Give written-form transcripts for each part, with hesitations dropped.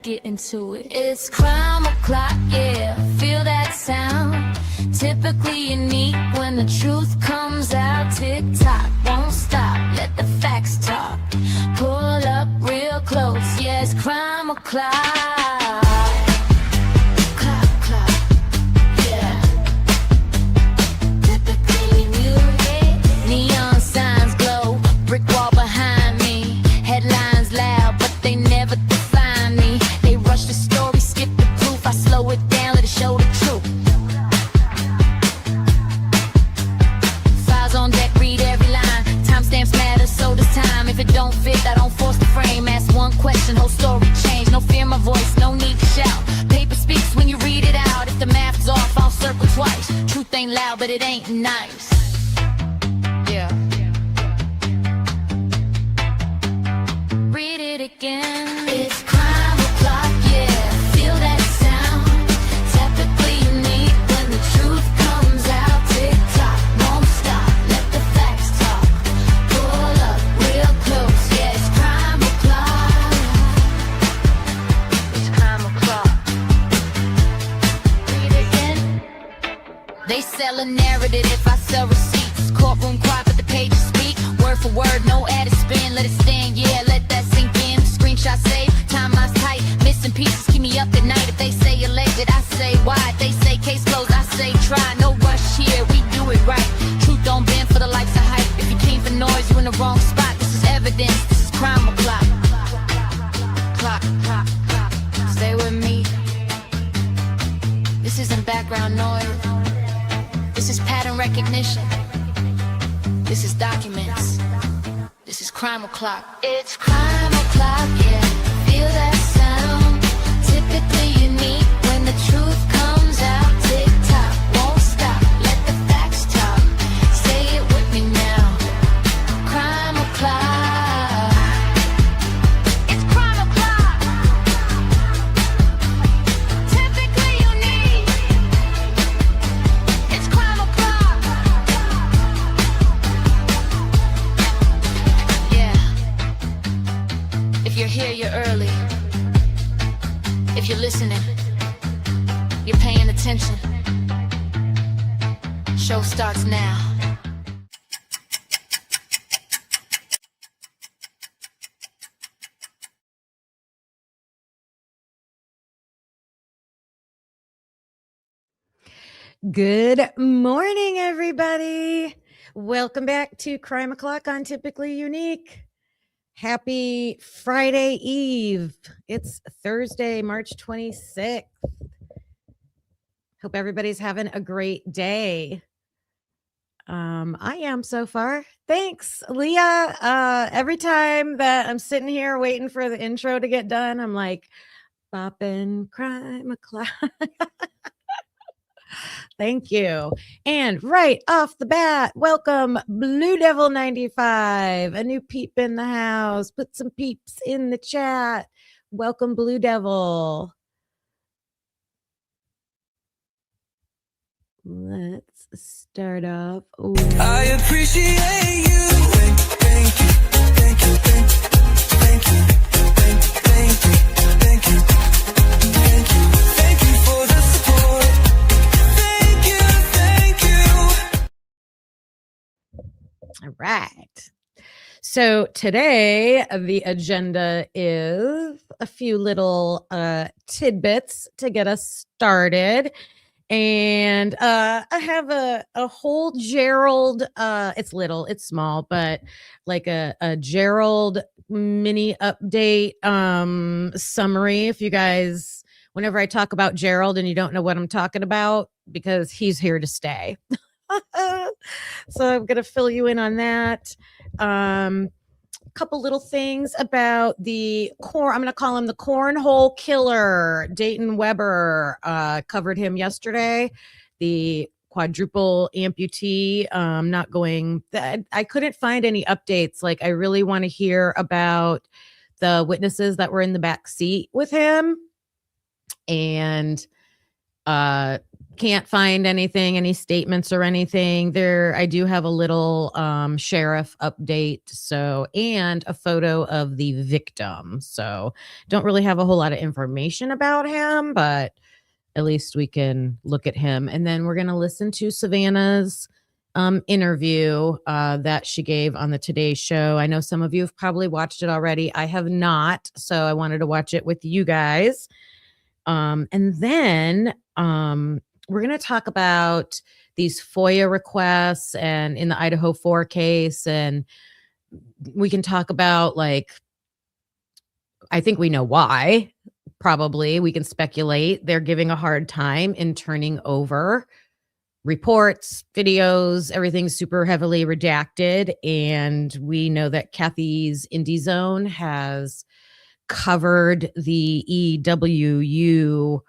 Get into it. It's crime o'clock, yeah. Feel that sound. Typically unique when the truth comes out. Tick tock, won't stop. Let the facts talk. Pull up real close, yeah. It's crime o'clock. Clock, clock, yeah. Typically new, neon signs glow. Brick wall behind me. Headlines loud, but they never define me. They rush the story, skip the proof. I slow it down, let it show the truth. Files on deck, read every line. Timestamps matter, so does time. If it don't fit, I don't force the frame. Ask one question, whole story change. No fear my voice, no need to shout. Paper speaks when you read it out. If the math's off, I'll circle twice. Truth ain't loud, but it ain't nice. Yeah. Read it again. It's crime o'clock, yeah. Feel that sound. Typically unique when the truth comes out. Tick tock, won't stop. Let the facts talk. Pull up real close, yeah. It's crime o'clock. It's crime o'clock. Read it again. They sell a narrative if I sell receipts. Courtroom quiet, but the pages speak. Word for word, no added spin. Let it stand, yeah. Let that sink in. Screenshot save, timelines tight. Missing pieces keep me up at night. If they say alleged, I say why. If they say case closed, I say try. No rush here, we do it right. Truth don't bend for the likes of hype. If you came for noise, you in the wrong spot. This is evidence, this is crime o'clock. Clock, clock, clock. Stay with me. This isn't background noise. This is pattern recognition. This is documents. This is crime o'clock. It's crime o'clock, yeah. Feel that sound. Typically unique when the truth comes out. Tick tock, won't stop. Let the facts talk. Say it with me now. Crime o'clock. It's crime o'clock. Typically unique. It's crime o'clock. Yeah. If you're here, you're early. If you're listening, you're paying attention. Show starts now. Good morning, everybody. Welcome back to Crime O'Clock on Typically Unique. Happy Friday Eve. It's Thursday, March 26th. Hope everybody's having a great day. I am so far. Thanks, Leah. Every time that I'm sitting here waiting for the intro to get done, I'm like, bopping Crime O'Clock. Thank you. And right off the bat, welcome Blue Devil 95, a new peep in the house. Put some peeps in the chat. Welcome, Blue Devil. Let's start off. Ooh. I appreciate you. Thank you, thank you, thank you, thank you, thank you, thank you, thank you, thank you for the support. Thank you. All right. So today the agenda is a few little tidbits to get us started. And I have a whole Gerald, it's little, it's small, but like a Gerald mini update summary. If you guys, whenever I talk about Gerald and you don't know what I'm talking about, because he's here to stay. So I'm going to fill you in on that. Couple little things about the I'm going to call him the cornhole killer. Dayton Weber, covered him yesterday. The quadruple amputee. Not going. I couldn't find any updates. Like, I really want to hear about the witnesses that were in the back seat with him, and can't find anything, any statements or anything. There, I do have a little sheriff update. So, and a photo of the victim. So, don't really have a whole lot of information about him, but at least we can look at him. And then we're going to listen to Savannah's interview that she gave on the Today Show. I know some of you have probably watched it already. I have not. So, I wanted to watch it with you guys. And then we're going to talk about these FOIA requests and in the Idaho 4 case. And we can talk about, like, I think we know why. Probably we can speculate. They're giving a hard time in turning over reports, videos, everything's super heavily redacted. And we know that Kathy's Indie Zone has covered the EWU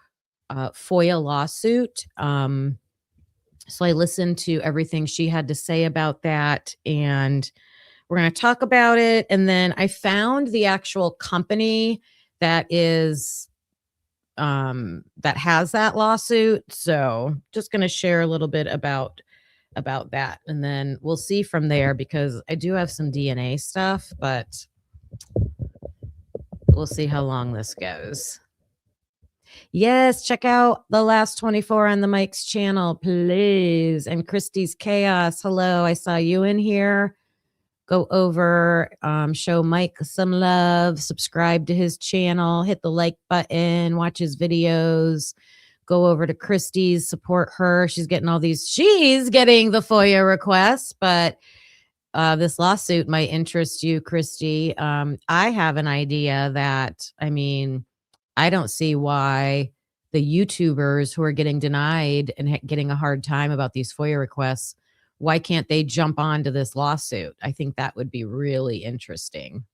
FOIA lawsuit. So I listened to everything she had to say about that, and we're going to talk about it. And then I found the actual company that is that has that lawsuit. So just going to share a little bit about that, and then we'll see from there, because I do have some DNA stuff, but we'll see how long this goes. Yes, check out the last 24 on the Mike's channel, please. And Christie's Chaos, hello, I saw you in here. Go over, show Mike some love, subscribe to his channel, hit the like button, watch his videos. Go over to Christie's, support her. She's getting the FOIA requests, but this lawsuit might interest you, Christy. I have an idea that, I mean, I don't see why the YouTubers who are getting denied and getting a hard time about these FOIA requests, why can't they jump onto this lawsuit? I think that would be really interesting.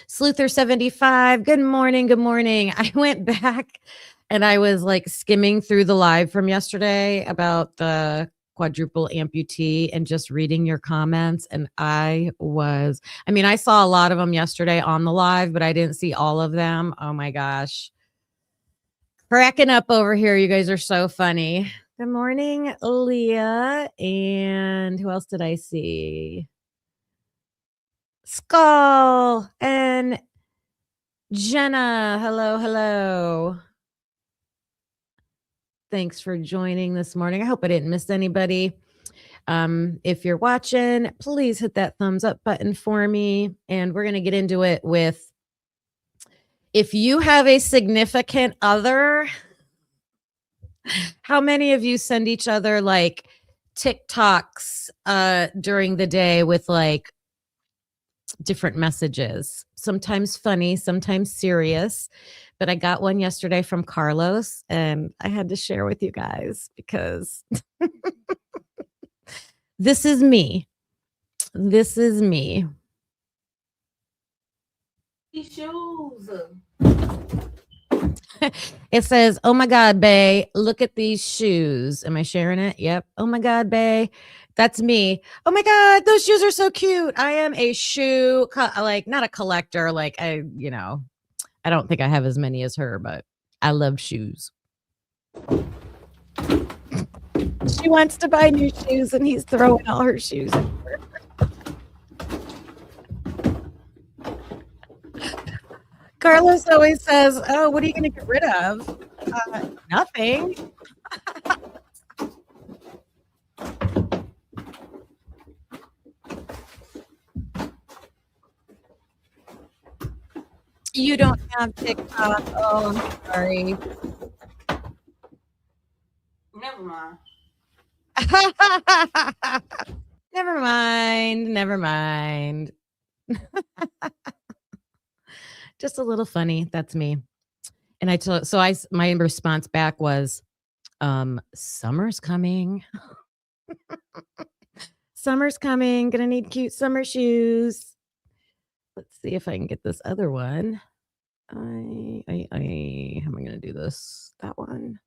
Sleuther75, good morning. Good morning. I went back and I was like skimming through the live from yesterday about the quadruple amputee and just reading your comments. And I saw a lot of them yesterday on the live, but I didn't see all of them. Oh my gosh. Cracking up over here. You guys are so funny. Good morning, Leah. And who else did I see? Skull and Jenna. Hello, hello. Thanks for joining this morning. I hope I didn't miss anybody. If you're watching, please hit that thumbs up button for me. And we're going to get into it with, if you have a significant other, how many of you send each other like TikToks during the day with like different messages, sometimes funny, sometimes serious? But I got one yesterday from Carlos and I had to share with you guys because this is me. This is me. These shoes. It says, "Oh my God, bae, look at these shoes." Am I sharing it? Yep. "Oh my God, bae." That's me. "Oh my God, those shoes are so cute." I am a shoe, like not a collector. Like I don't think I have as many as her, but I love shoes. She wants to buy new shoes and he's throwing all her shoes at her. Carlos always says, "Oh, what are you going to get rid of?" Nothing. You don't have TikTok. Oh, I'm sorry. Never mind. Never mind. Never mind. Just a little funny. That's me. And my response back was, summer's coming. Summer's coming. Gonna need cute summer shoes. Let's see if I can get this other one. How am I gonna do this? That one.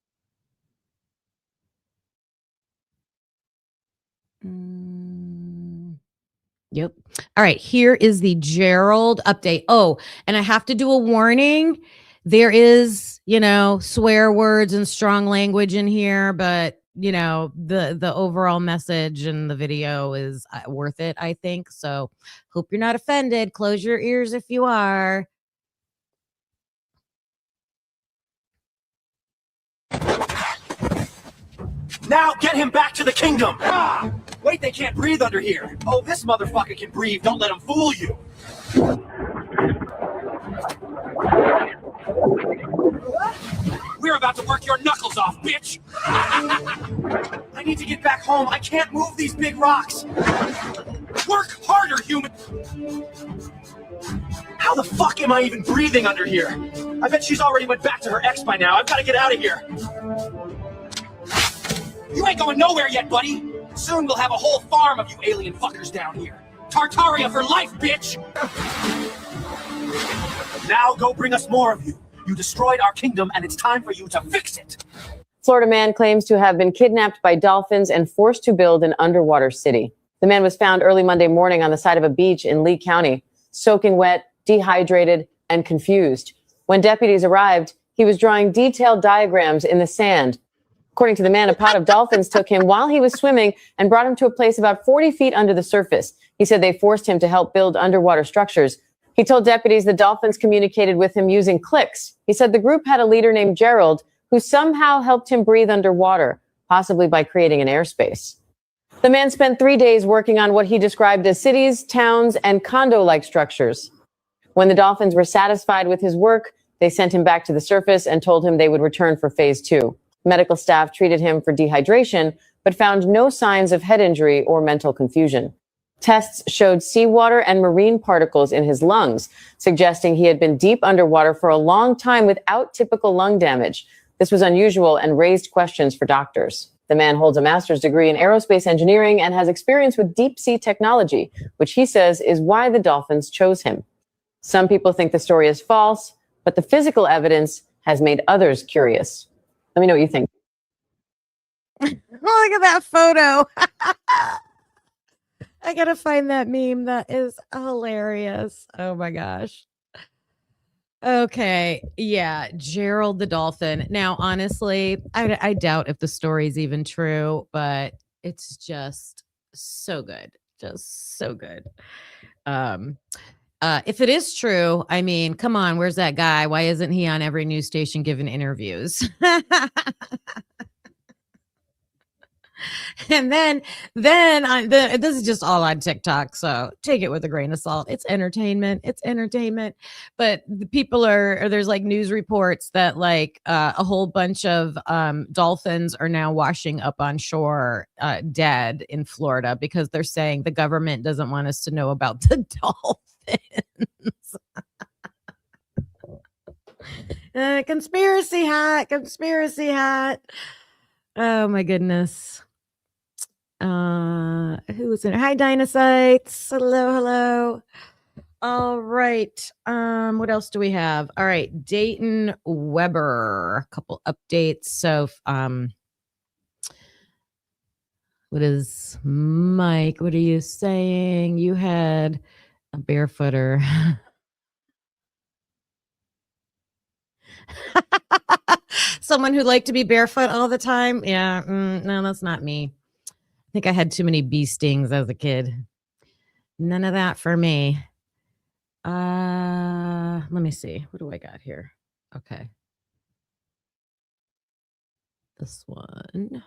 Yep. All right. Here is the Gerald update. Oh, and I have to do a warning. there is, swear words and strong language in here, but the overall message and the video is worth it, I think. So hope you're not offended. Close your ears if you are. Now get him back to the kingdom! Ah! Wait, they can't breathe under here. Oh, this motherfucker can breathe. Don't let him fool you. We're about to work your knuckles off, bitch! I need to get back home. I can't move these big rocks. Work harder, human! How the fuck am I even breathing under here? I bet she's already went back to her ex by now. I've got to get out of here. You ain't going nowhere yet, buddy. Soon we'll have a whole farm of you alien fuckers down here. Tartaria for life, bitch! Now go bring us more of you. You destroyed our kingdom, and it's time for you to fix it. Florida man claims to have been kidnapped by dolphins and forced to build an underwater city. The man was found early Monday morning on the side of a beach in Lee County, soaking wet, dehydrated, and confused. When deputies arrived, he was drawing detailed diagrams in the sand. According to the man, a pod of dolphins took him while he was swimming and brought him to a place about 40 feet under the surface. He said they forced him to help build underwater structures. He told deputies the dolphins communicated with him using clicks. He said the group had a leader named Gerald who somehow helped him breathe underwater, possibly by creating an airspace. The man spent 3 days working on what he described as cities, towns, and condo-like structures. When the dolphins were satisfied with his work, they sent him back to the surface and told him they would return for phase 2. Medical staff treated him for dehydration, but found no signs of head injury or mental confusion. Tests showed seawater and marine particles in his lungs, suggesting he had been deep underwater for a long time without typical lung damage. This was unusual and raised questions for doctors. The man holds a master's degree in aerospace engineering and has experience with deep sea technology, which he says is why the dolphins chose him. Some people think the story is false, but the physical evidence has made others curious. Let me know what you think. Look at that photo. I gotta find that meme. That is hilarious. Oh my gosh. Okay. Yeah. Gerald the dolphin. Now, honestly, I doubt if the story's even true, but it's just so good. Just so good. If it is true, I mean, come on, where's that guy? Why isn't he on every news station giving interviews? And then this is just all on TikTok, so take it with a grain of salt. It's entertainment. But the people there's like news reports that like a whole bunch of dolphins are now washing up on shore dead in Florida because they're saying the government doesn't want us to know about the dolphins. Conspiracy hat. Oh my goodness. Who is it? Hi, Dinocytes. Hello. All right. What else do we have? All right, Dayton Weber. A couple updates. So, what is Mike? What are you saying? You had a barefooter. Someone who liked to be barefoot all the time. Yeah. No, that's not me. I think I had too many bee stings as a kid. None of that for me. Let me see. What do I got here? Okay. This one.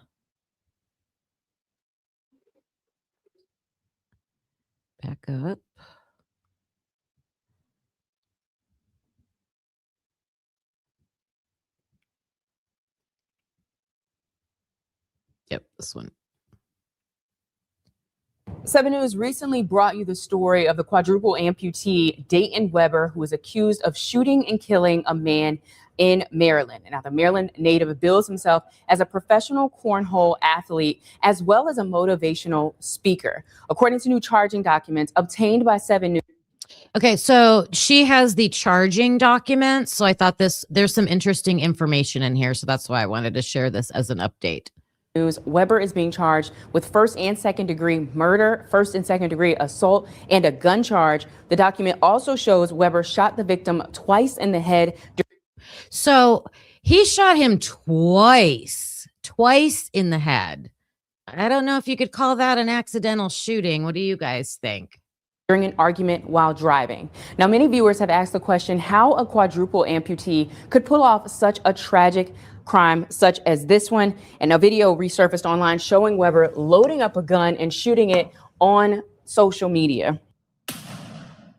Back up. Yep, this one. 7 News recently brought you the story of the quadruple amputee Dayton Weber, who was accused of shooting and killing a man in Maryland. And now the Maryland native bills himself as a professional cornhole athlete, as well as a motivational speaker. According to new charging documents obtained by 7 News. Okay, so she has the charging documents. So I thought there's some interesting information in here. So that's why I wanted to share this as an update. Weber is being charged with first and second degree murder, first and second degree assault, and a gun charge. The document also shows Weber shot the victim twice in the head. So he shot him twice in the head. I don't know if you could call that an accidental shooting. What do you guys think? During an argument while driving. Now, many viewers have asked the question how a quadruple amputee could pull off such a tragic crime such as this one. And a video resurfaced online showing Weber loading up a gun and shooting it on social media.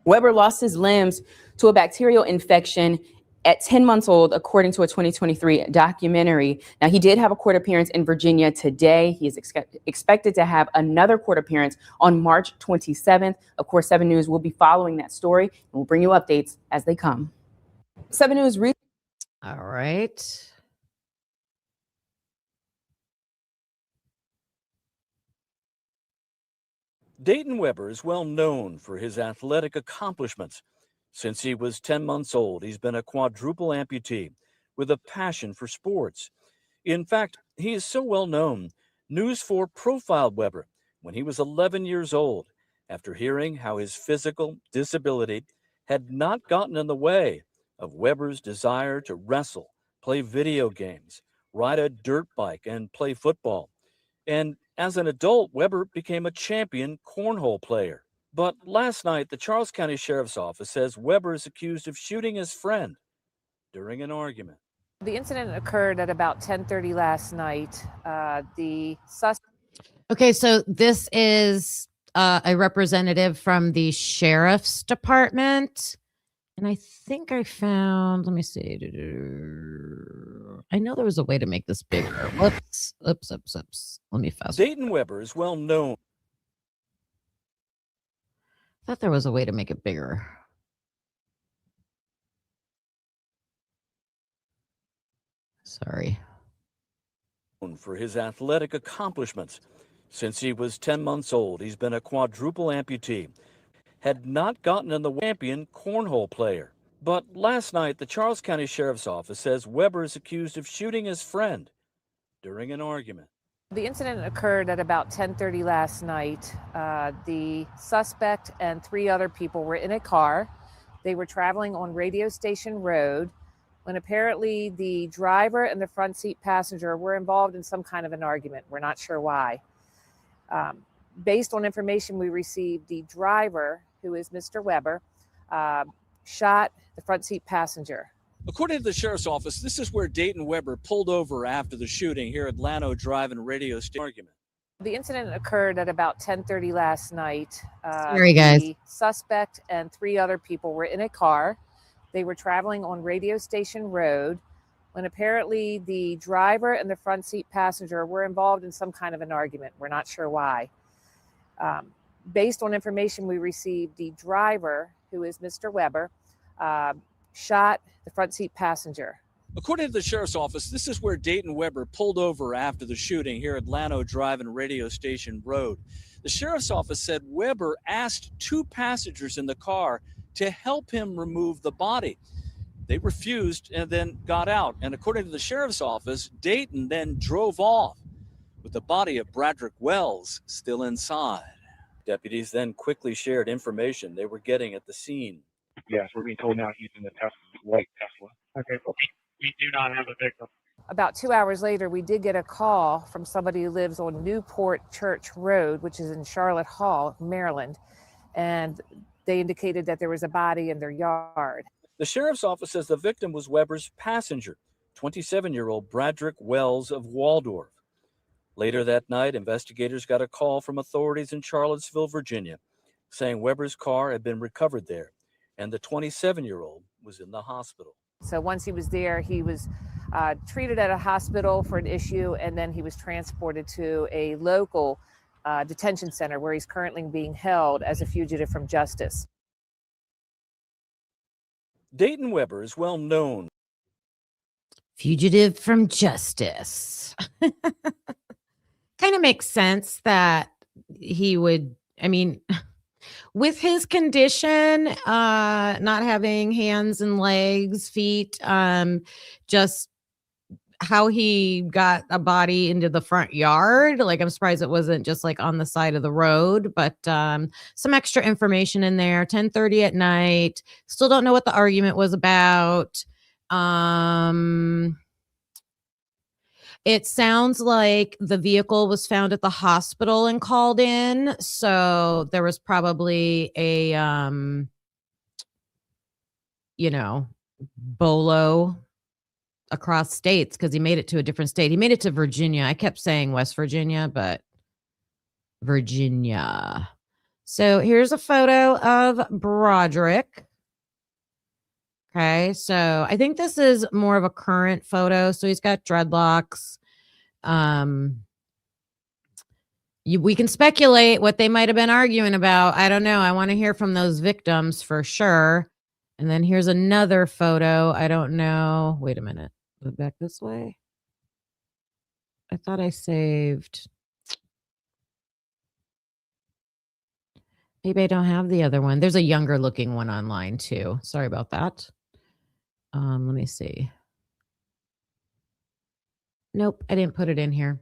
Weber lost his limbs to a bacterial infection at 10 months old, according to a 2023 documentary. Now, he did have a court appearance in Virginia today. He is expected to have another court appearance on March 27th. Of course, 7 News will be following that story, and we'll bring you updates as they come. 7 News. All right. Dayton Weber is well known for his athletic accomplishments. Since he was 10 months old, he's been a quadruple amputee with a passion for sports. In fact, he is so well known, News 4 profiled Weber when he was 11 years old after hearing how his physical disability had not gotten in the way of Weber's desire to wrestle, play video games, ride a dirt bike, and play football. And as an adult, Weber became a champion cornhole player. But last night, the Charles County Sheriff's Office says Weber is accused of shooting his friend during an argument. The incident occurred at about 10:30 last night. The suspect. Okay, so this is a representative from the sheriff's department. And I think I found, let me see. I know there was a way to make this bigger. Whoops. Let me fast. Dayton Weber is well known. I thought there was a way to make it bigger. Sorry. For his athletic accomplishments. Since he was 10 months old, he's been a quadruple amputee. Had not gotten in the champion cornhole player. But last night, the Charles County Sheriff's Office says Weber is accused of shooting his friend during an argument. The incident occurred at about 10:30 last night. The suspect and 3 other people were in a car. They were traveling on Radio Station Road when apparently the driver and the front seat passenger were involved in some kind of an argument. We're not sure why. Based on information we received, the driver, who is Mr. Weber, shot the front seat passenger. According to the Sheriff's Office, this is where Dayton Weber pulled over after the shooting here at Llano Drive and Radio Station argument. The incident occurred at about 10:30 last night. Sorry, guys. The suspect and 3 other people were in a car. They were traveling on Radio Station Road when apparently the driver and the front seat passenger were involved in some kind of an argument. We're not sure why. Based on information we received, the driver, who is Mr. Weber, shot the front seat passenger. According to the Sheriff's Office, this is where Dayton Weber pulled over after the shooting here at Llano Drive and Radio Station Road. The Sheriff's Office said Weber asked 2 passengers in the car to help him remove the body. They refused and then got out. And according to the Sheriff's Office, Dayton then drove off with the body of Bradrick Wells still inside. Deputies then quickly shared information they were getting at the scene. Yes, we're being told now he's in the Tesla, white Tesla. Okay, we do not have a victim. About 2 hours later, we did get a call from somebody who lives on Newport Church Road, which is in Charlotte Hall, Maryland. And they indicated that there was a body in their yard. The Sheriff's Office says the victim was Weber's passenger, 27-year-old Bradrick Wells of Waldorf. Later that night, investigators got a call from authorities in Charlottesville, Virginia, saying Weber's car had been recovered there, and the 27-year-old was in the hospital. So once he was there, he was treated at a hospital for an issue, and then he was transported to a local detention center where he's currently being held as a fugitive from justice. Dayton Weber is well known. Fugitive from justice. Kind of makes sense that he would, I mean, with his condition, not having hands and legs, feet, just how he got a body into the front yard. Like, I'm surprised it wasn't just like on the side of the road, but some extra information in there. 10:30 at night. Still don't know what the argument was about. It sounds like the vehicle was found at the hospital and called in. So there was probably a, bolo across states because he made it to a different state. He made it to Virginia. I kept saying West Virginia, but Virginia. So here's a photo of Broderick. Okay, so I think this is more of a current photo. So he's got dreadlocks. We can speculate what they might have been arguing about. I don't know. I want to hear from those victims for sure. And then here's another photo. I don't know. Wait a minute. Look back this way. I thought I saved. Maybe I don't have the other one. There's a younger looking one online too. Sorry about that. Let me see. Nope, I didn't put it in here.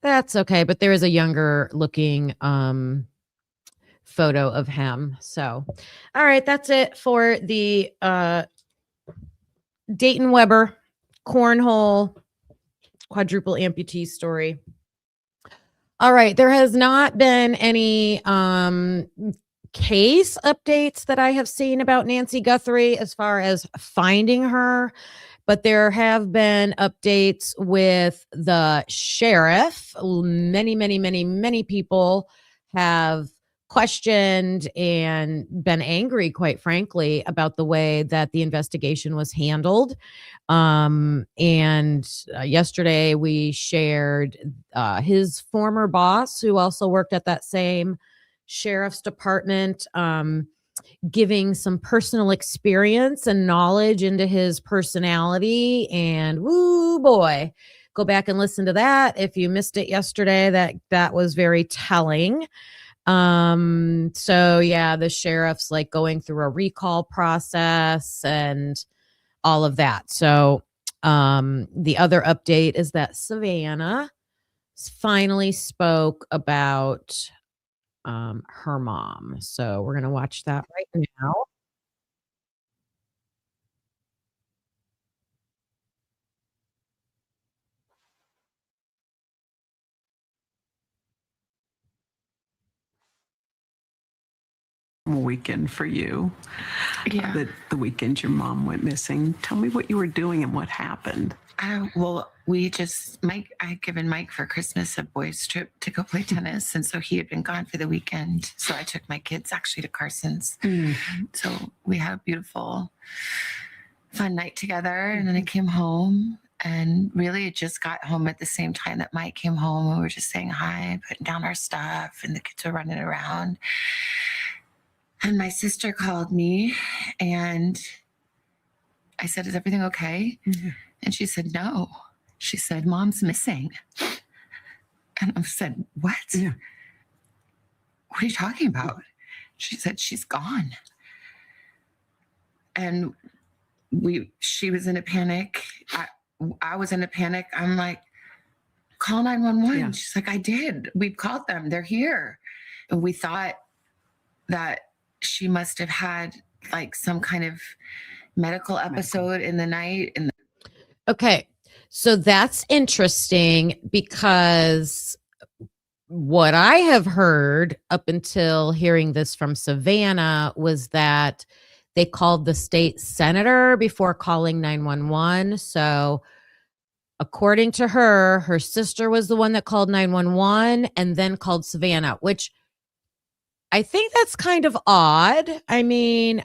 That's okay, but there is a younger looking photo of him. So, all right, that's it for the Dayton Weber cornhole quadruple amputee story. All right, there has not been any case updates that I have seen about Nancy Guthrie as far as finding her, but there have been updates with the sheriff. Many people have questioned and been angry, quite frankly, about the way that the investigation was handled. Yesterday we shared his former boss, who also worked at that same sheriff's department, giving some personal experience and knowledge into his personality. And woo boy, go back and listen to that if you missed it yesterday. That was very telling. So yeah, the sheriff's like going through a recall process and all of that. So the other update is that Savannah finally spoke about her mom. So we're going to watch that right now. Weekend for you. Yeah. The weekend your mom went missing. Tell me what you were doing and what happened. Well, I had given Mike for Christmas a boys' trip to go play tennis. And so he had been gone for the weekend. So I took my kids actually to Carson's. So we had a beautiful, fun night together. And then I came home, and really it just got home at the same time that Mike came home. We were just saying hi, putting down our stuff, and the kids were running around. And my sister called me, and I said, "Is everything okay?" And she said, "No." She said, "Mom's missing." And I said, "What? Yeah. What are you talking about?" She said, "She's gone." And she was in a panic. I was in a panic. I'm like, "Call 911." Yeah. She's like, "I did. We've called them. They're here." And we thought that she must have had like some kind of medical episode in the night. Okay. So that's interesting, because what I have heard up until hearing this from Savannah was that they called the state senator before calling 911. So according to her, her sister was the one that called 911 and then called Savannah, which I think that's kind of odd. I mean,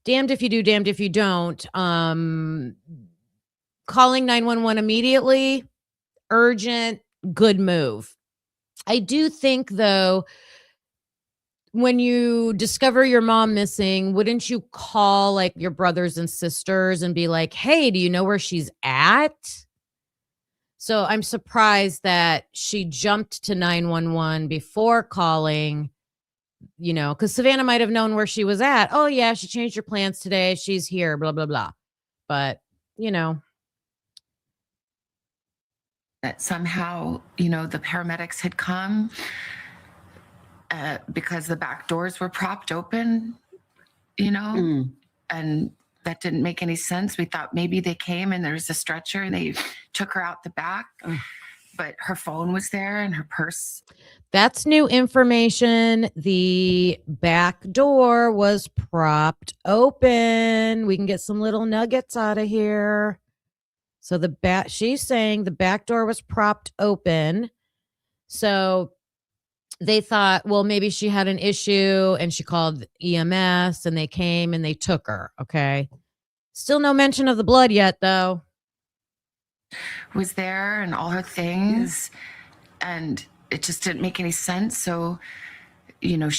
damned if you do, damned if you don't. Calling 911 immediately, urgent, good move. I do think, though, when you discover your mom missing, wouldn't you call like your brothers and sisters and be like, "Hey, do you know where she's at?" So I'm surprised that she jumped to 911 before calling, because Savannah might have known where she was at. Oh, yeah, she changed her plans today. She's here, blah, blah, blah. But, that somehow, the paramedics had come because the back doors were propped open, and that didn't make any sense. We thought maybe they came and there was a stretcher and they took her out the back, but her phone was there and her purse. That's new information. The back door was propped open. We can get some little nuggets out of here. So she's saying the back door was propped open. So they thought, well, maybe she had an issue and she called EMS and they came and they took her. Okay. Still no mention of the blood yet, though. Was there and all her things, and it just didn't make any sense. So, you know,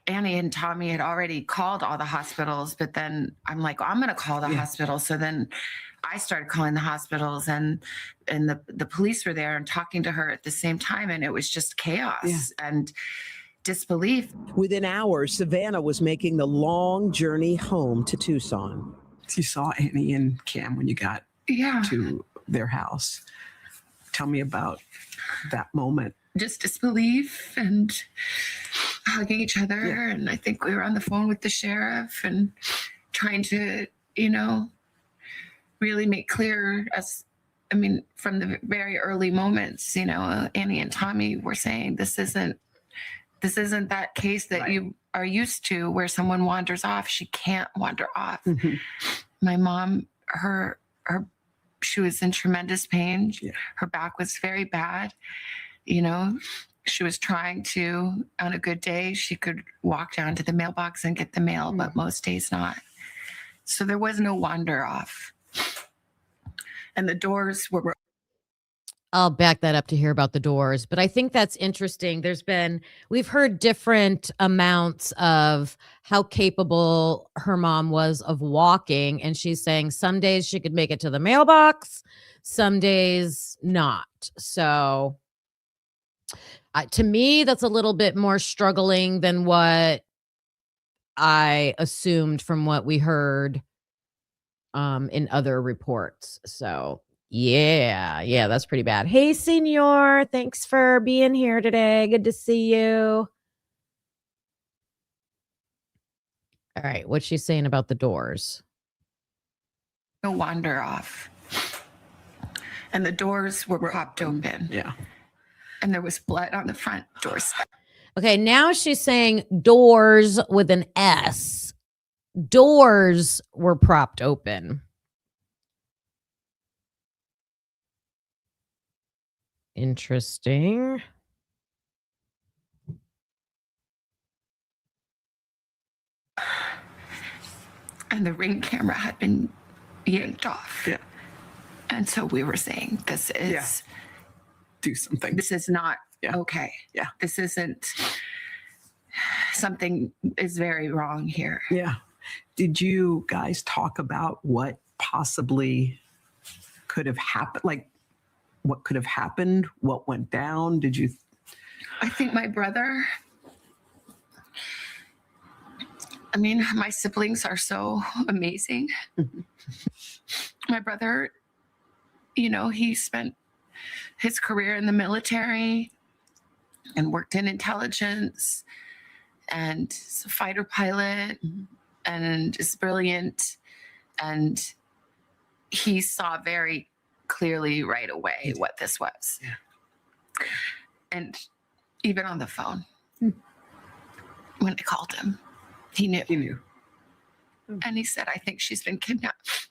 Annie and Tommy had already called all the hospitals, but then I'm like, I'm going to call the hospital. So then I started calling the hospitals, and the police were there and talking to her at the same time, and it was just chaos and disbelief. Within hours, Savannah was making the long journey home to Tucson. You saw Annie and Cam when you got to their house. Tell me about that moment. Just disbelief and hugging each other. And I think we were on the phone with the sheriff and trying to, you know, really make clear from the very early moments, you know, Annie and Tommy were saying, this isn't that case that you are used to where someone wanders off. She can't wander off. My mom, she was in tremendous pain. Her back was very bad. You know, she was trying to, on a good day, she could walk down to the mailbox and get the mail, but most days not. So there was no wander off. And the doors were... I'll back that up to hear about the doors, but I think that's interesting. We've heard different amounts of how capable her mom was of walking, and she's saying some days she could make it to the mailbox, some days not. So to me, that's a little bit more struggling than what I assumed from what we heard in other reports. So yeah, that's pretty bad. Hey, Senor, thanks for being here today. Good to see you. All right, what's she saying about the doors? No wander off. And the doors were propped open. Yeah. And there was blood on the front doorstep. Okay, now she's saying doors with an S. Doors were propped open. Interesting. And the Ring camera had been yanked off. Yeah. And so we were saying, this is... Do something. This is not okay. Yeah. This isn't... Something is very wrong here. Yeah. Did you guys talk about what possibly could have happened? Like, what could have happened? What went down? Did you? I think my brother, my siblings are so amazing. My brother, he spent his career in the military and worked in intelligence and is a fighter pilot and is brilliant. And he saw very clearly right away what this was. Yeah. And even on the phone, when I called him, he knew. He knew. And he said, I think she's been kidnapped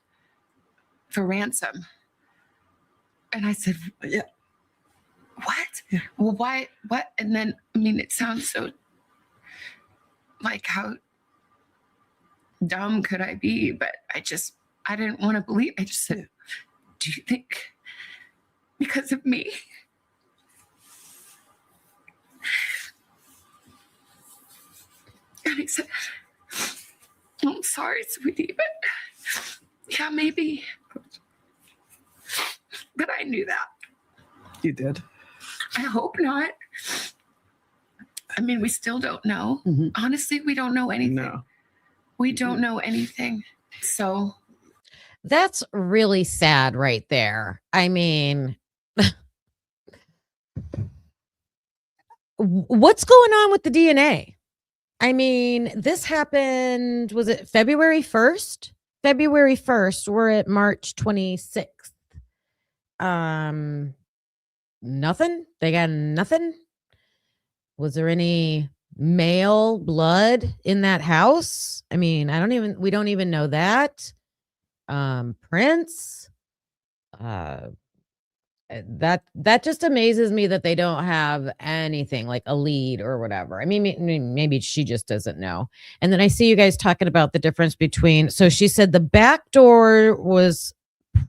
for ransom. And I said, yeah. What? Yeah. Well, why? What? And then, it sounds so like, how dumb could I be? But I didn't want to believe. I just said, do you think because of me? And he said, I'm sorry, sweetie, but yeah, maybe. But I knew that. You did? I hope not. We still don't know. Honestly, we don't know anything. No. We don't know anything. So that's really sad right there. What's going on with the DNA? This happened, was it February 1st? February 1st. We're at March 26th. Nothing. They got nothing. Was there any male blood in that house? I mean, we don't even know that. Prince. That just amazes me that they don't have anything like a lead or whatever. I mean, maybe she just doesn't know. And then I see you guys talking about the difference between, so she said the back door was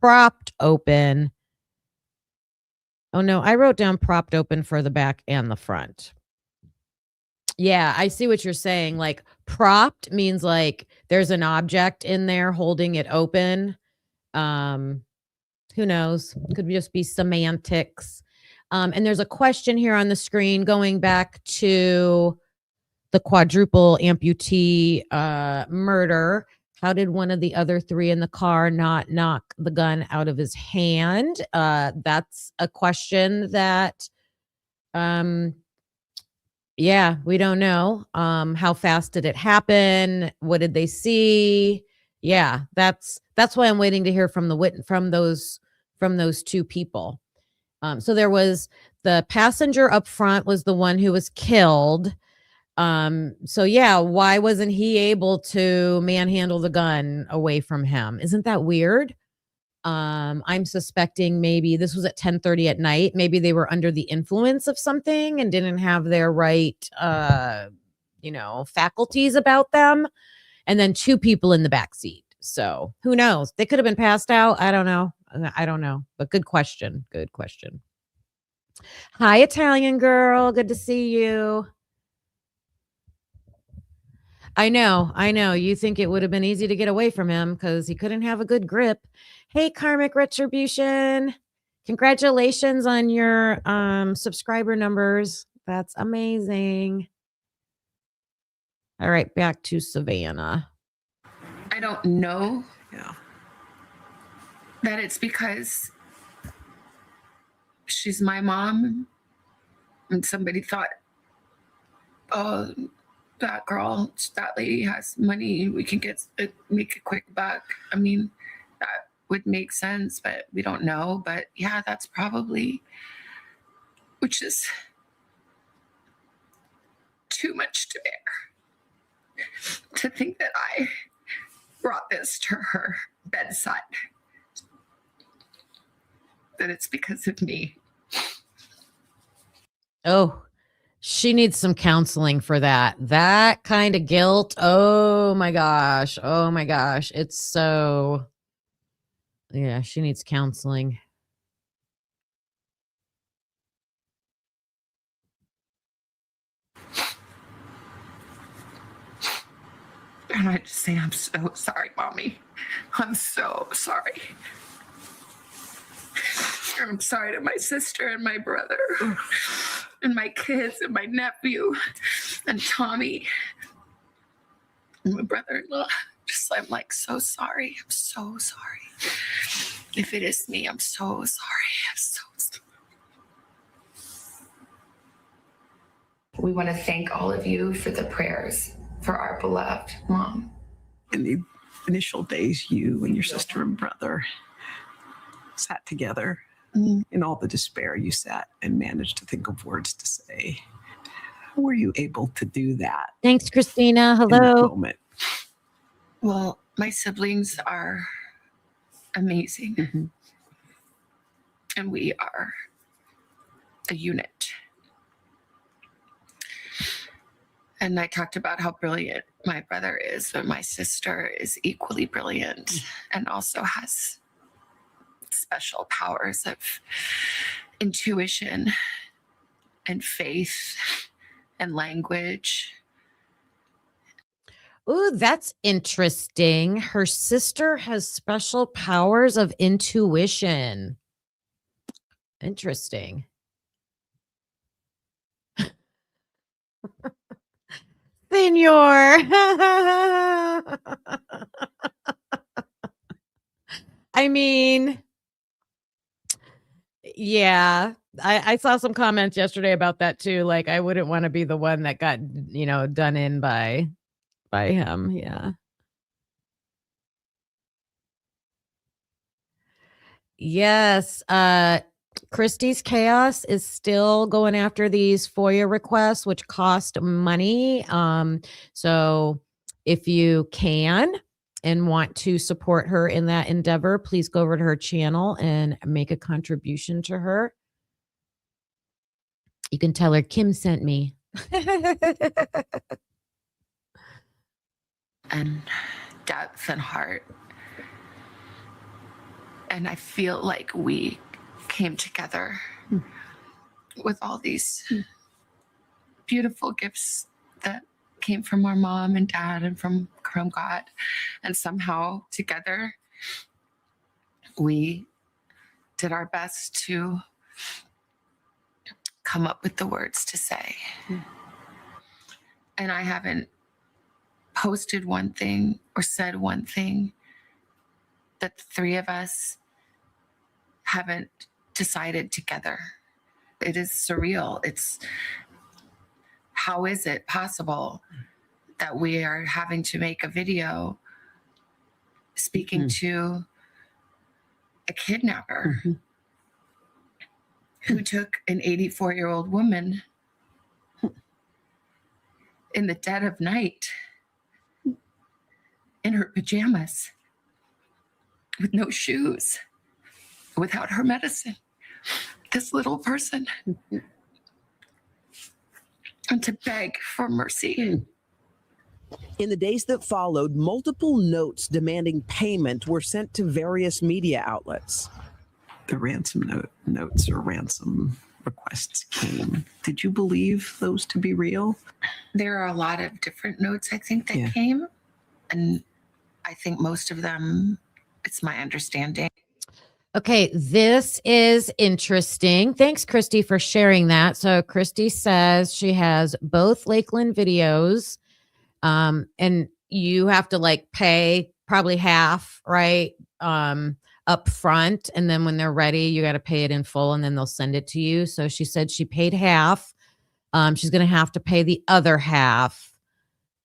propped open. Oh no, I wrote down propped open for the back and the front. Yeah, I see what you're saying. Like propped means like there's an object in there holding it open. Who knows? Could just be semantics. And there's a question here on the screen going back to the quadruple amputee murder. How did one of the other three in the car not knock the gun out of his hand? That's a question that, yeah, we don't know. How fast did it happen? What did they see? Yeah, that's why I'm waiting to hear from those two people. So there was the passenger up front was the one who was killed. So yeah, why wasn't he able to manhandle the gun away from him? Isn't that weird? I'm suspecting maybe this was at 10:30 at night. Maybe they were under the influence of something and didn't have their right, faculties about them. And then two people in the back seat. So who knows? They could have been passed out. I don't know. But good question. Good question. Hi, Italian girl. Good to see you. I know. You think it would have been easy to get away from him because he couldn't have a good grip. Hey, Karmic Retribution. Congratulations on your subscriber numbers. That's amazing. All right, back to Savannah. I don't know. Yeah. That it's because she's my mom and somebody thought, oh, that girl, that lady has money. We can make a quick buck. I mean, that would make sense, but we don't know. But yeah, that's probably, which is too much to bear. To think that I brought this to her bedside, that it's because of me. Oh, she needs some counseling for that. That kind of guilt. Oh my gosh. It's so, yeah, she needs counseling. And I just say, I'm so sorry, Mommy. I'm so sorry. And I'm sorry to my sister and my brother and my kids and my nephew and Tommy and my brother-in-law. I'm like so sorry. I'm so sorry. If it is me, I'm so sorry. I'm so sorry. We want to thank all of you for the prayers for our beloved mom. In the initial days, you and your sister and brother sat together. In all the despair, you sat and managed to think of words to say. How were you able to do that? Thanks, Christina. In that Hello. moment? Well, my siblings are amazing. Mm-hmm. And we are a unit. And I talked about how brilliant my brother is, but my sister is equally brilliant and also has special powers of intuition and faith and language. Ooh, that's interesting. Her sister has special powers of intuition. Interesting. Senor. I mean, yeah, I saw some comments yesterday about that too. Like, I wouldn't want to be the one that got, done in by him. Yeah. Yes. Christie's Chaos is still going after these FOIA requests, which cost money. So if you can and want to support her in that endeavor, please go over to her channel and make a contribution to her. You can tell her Kim sent me. And depth and heart. And I feel like we came together with all these beautiful gifts that came from our mom and dad and from God. And somehow together we did our best to come up with the words to say. And I haven't posted one thing or said one thing that the three of us haven't decided together. It is surreal. It's how is it possible that we are having to make a video speaking to a kidnapper who took an 84-year-old woman in the dead of night in her pajamas with no shoes, without her medicine, this little person, and to beg for mercy. In the days that followed, multiple notes demanding payment were sent to various media outlets. The ransom notes or ransom requests came. Did you believe those to be real? There are a lot of different notes, I think, that came. And I think most of them, it's my understanding. Okay, this is interesting. Thanks, Christy, for sharing that. So Christy says she has both Lakeland videos, and you have to like pay probably half, right? Up front. And then when they're ready, you got to pay it in full and then they'll send it to you. So she said she paid half. She's going to have to pay the other half,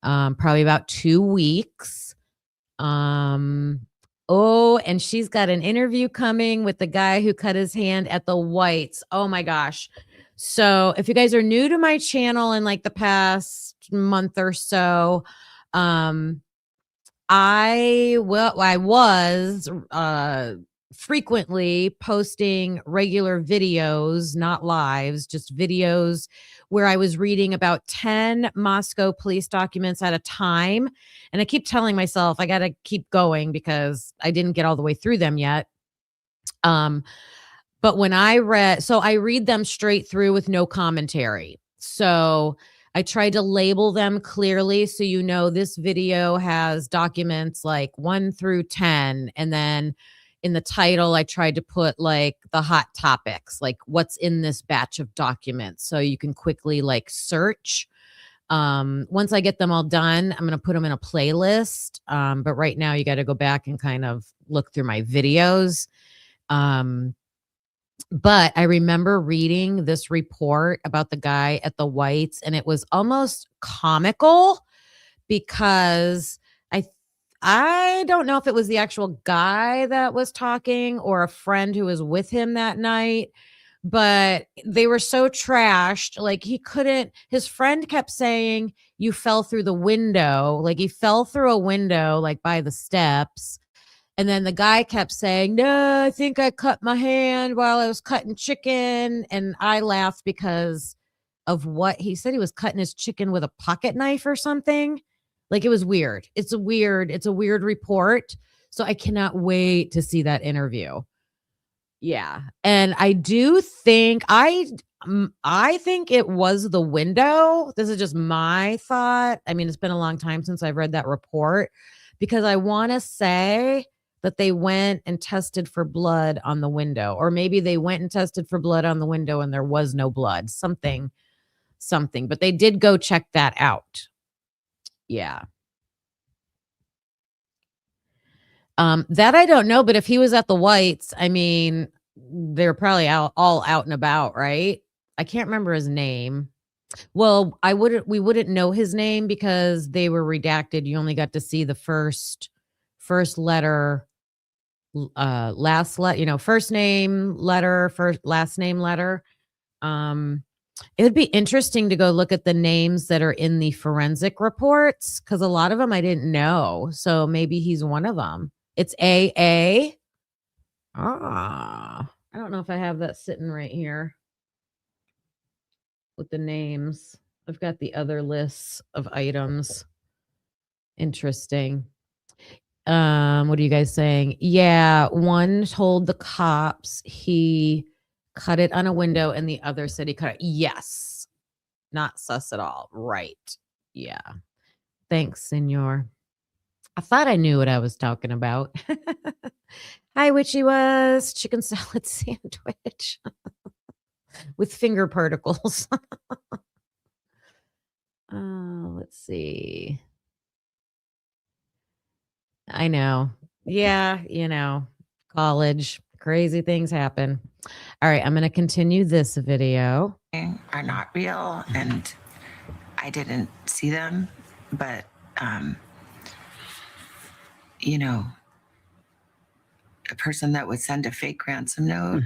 probably about 2 weeks. Oh, and she's got an interview coming with the guy who cut his hand at the Whites. Oh my gosh. So if you guys are new to my channel in like the past month or so, I was frequently posting regular videos, not lives, just videos where I was reading about 10 Moscow police documents at a time. And I keep telling myself I got to keep going because I didn't get all the way through them yet. But when I read them straight through with no commentary. So I tried to label them clearly so you know this video has documents like 1 through 10. And then in the title, I tried to put like the hot topics, like what's in this batch of documents. So you can quickly like search. Once I get them all done, I'm going to put them in a playlist. But right now you got to go back and kind of look through my videos. But I remember reading this report about the guy at the Whites, and it was almost comical because I don't know if it was the actual guy that was talking or a friend who was with him that night, but they were so trashed. Like his friend kept saying, you fell through the window. Like he fell through a window, like by the steps. And then the guy kept saying, no, I think I cut my hand while I was cutting chicken. And I laughed because of what he said. He was cutting his chicken with a pocket knife or something. Like it was weird. It's a weird report. So I cannot wait to see that interview. Yeah. And I do think I think it was the window. This is just my thought. I mean, it's been a long time since I've read that report because I want to say that they went and tested for blood on the window, or maybe they went and tested for blood on the window and there was no blood, something, but they did go check that out. Yeah. That I don't know, but if he was at the Whites, I mean, they're probably all out and about, right? I can't remember his name. Well, we wouldn't know his name because they were redacted. You only got to see the first letter first name letter, first last name letter. It would be interesting to go look at the names that are in the forensic reports because a lot of them I didn't know. So maybe he's one of them. It's AA. I don't know if I have that sitting right here with the names. I've got the other lists of items. Interesting. What are you guys saying? Yeah, one told the cops he cut it on a window and the other said he cut it. Yes. Not sus at all. Right. Yeah. Thanks, senor. I thought I knew what I was talking about. Hi, Witchy was chicken salad sandwich with finger particles. Let's see. I know. Yeah, college, crazy things happen. All right, I'm going to continue this video. Are not real, and I didn't see them, but a person that would send a fake ransom note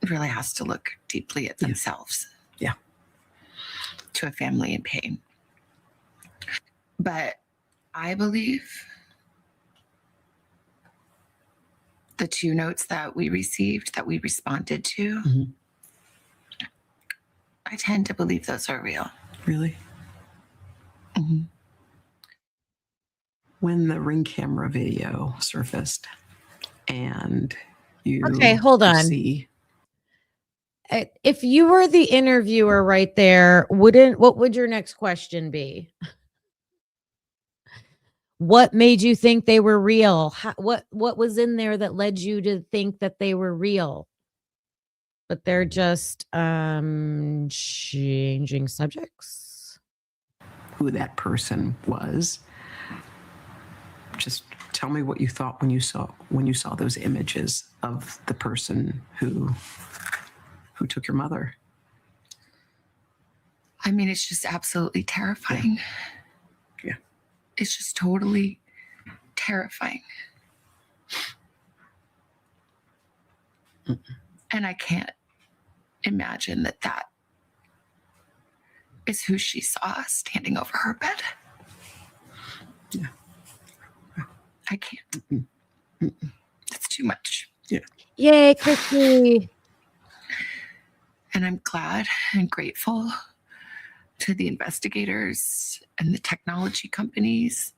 really has to look deeply at themselves. Yeah. To a family in pain. But I believe the 2 notes that we received, that we responded to, I tend to believe those are real. Really? When the Ring camera video surfaced and you Okay, hold on. see If you were the interviewer right there, what would your next question be? What made you think they were real? What was in there that led you to think that they were real? But they're just changing subjects. who that person was. Just tell me what you thought when you saw those images of the person who took your mother. I mean, it's just absolutely terrifying. Yeah. It's just totally terrifying. And I can't imagine that is who she saw standing over her bed. Yeah. I can't. It's too much. Yeah. Yay, Christy. And I'm glad and grateful to the investigators and the technology companies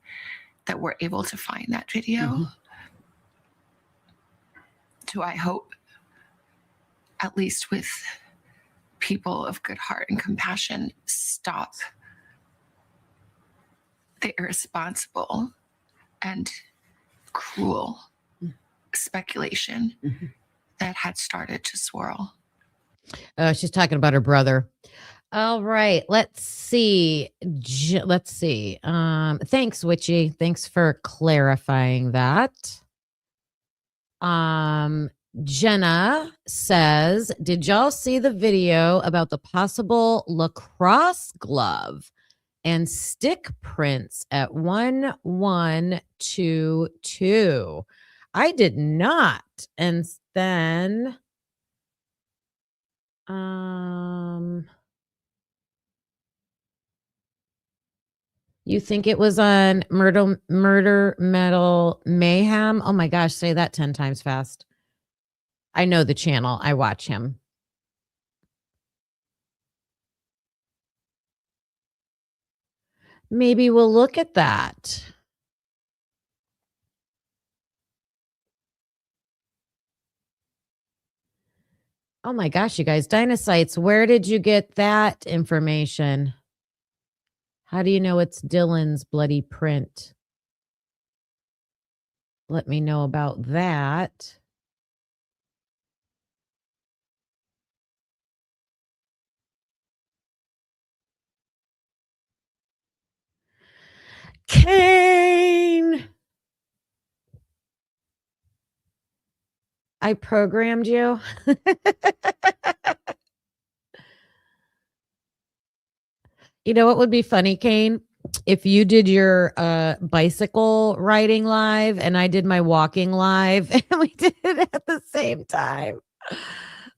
that were able to find that video. Do I hope, at least with people of good heart and compassion, stop the irresponsible and cruel speculation that had started to swirl. She's talking about her brother. All right, let's see. Thanks, Witchy. Thanks for clarifying that. Jenna says, did y'all see the video about the possible lacrosse glove and stick prints at 1122? I did not. And then you think it was on Murder Metal Mayhem? Oh my gosh, say that 10 times fast. I know the channel. I watch him. Maybe we'll look at that. Oh my gosh, you guys, Dinocytes, where did you get that information? How do you know it's Dylan's bloody print? Let me know about that. Kane! I programmed you. You know what would be funny, Kane? if you did your bicycle riding live and I did my walking live and we did it at the same time,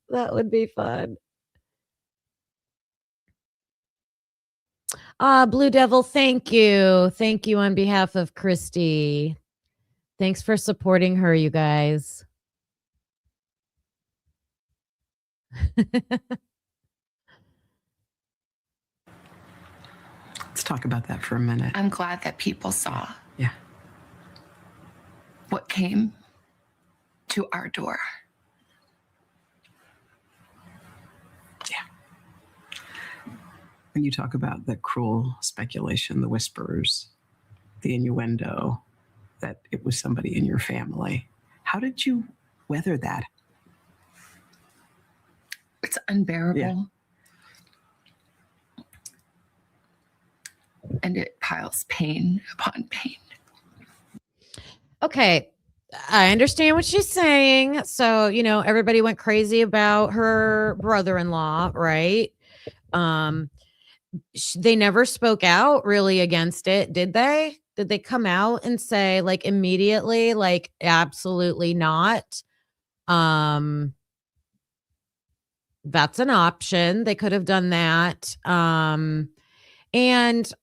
that would be fun. Blue Devil, thank you. Thank you on behalf of Christy. Thanks for supporting her, you guys. Let's talk about that for a minute. I'm glad that people saw Yeah. what came to our door. When you talk about the cruel speculation, the whispers, the innuendo that it was somebody in your family, how did you weather that? It's unbearable. Yeah. And it piles pain upon pain. Okay. I understand what she's saying. So, you know, everybody went crazy about her brother-in-law, right? They never spoke out really against it, did they? Did they come out and say like immediately, like absolutely not? That's an option. They could have done that. And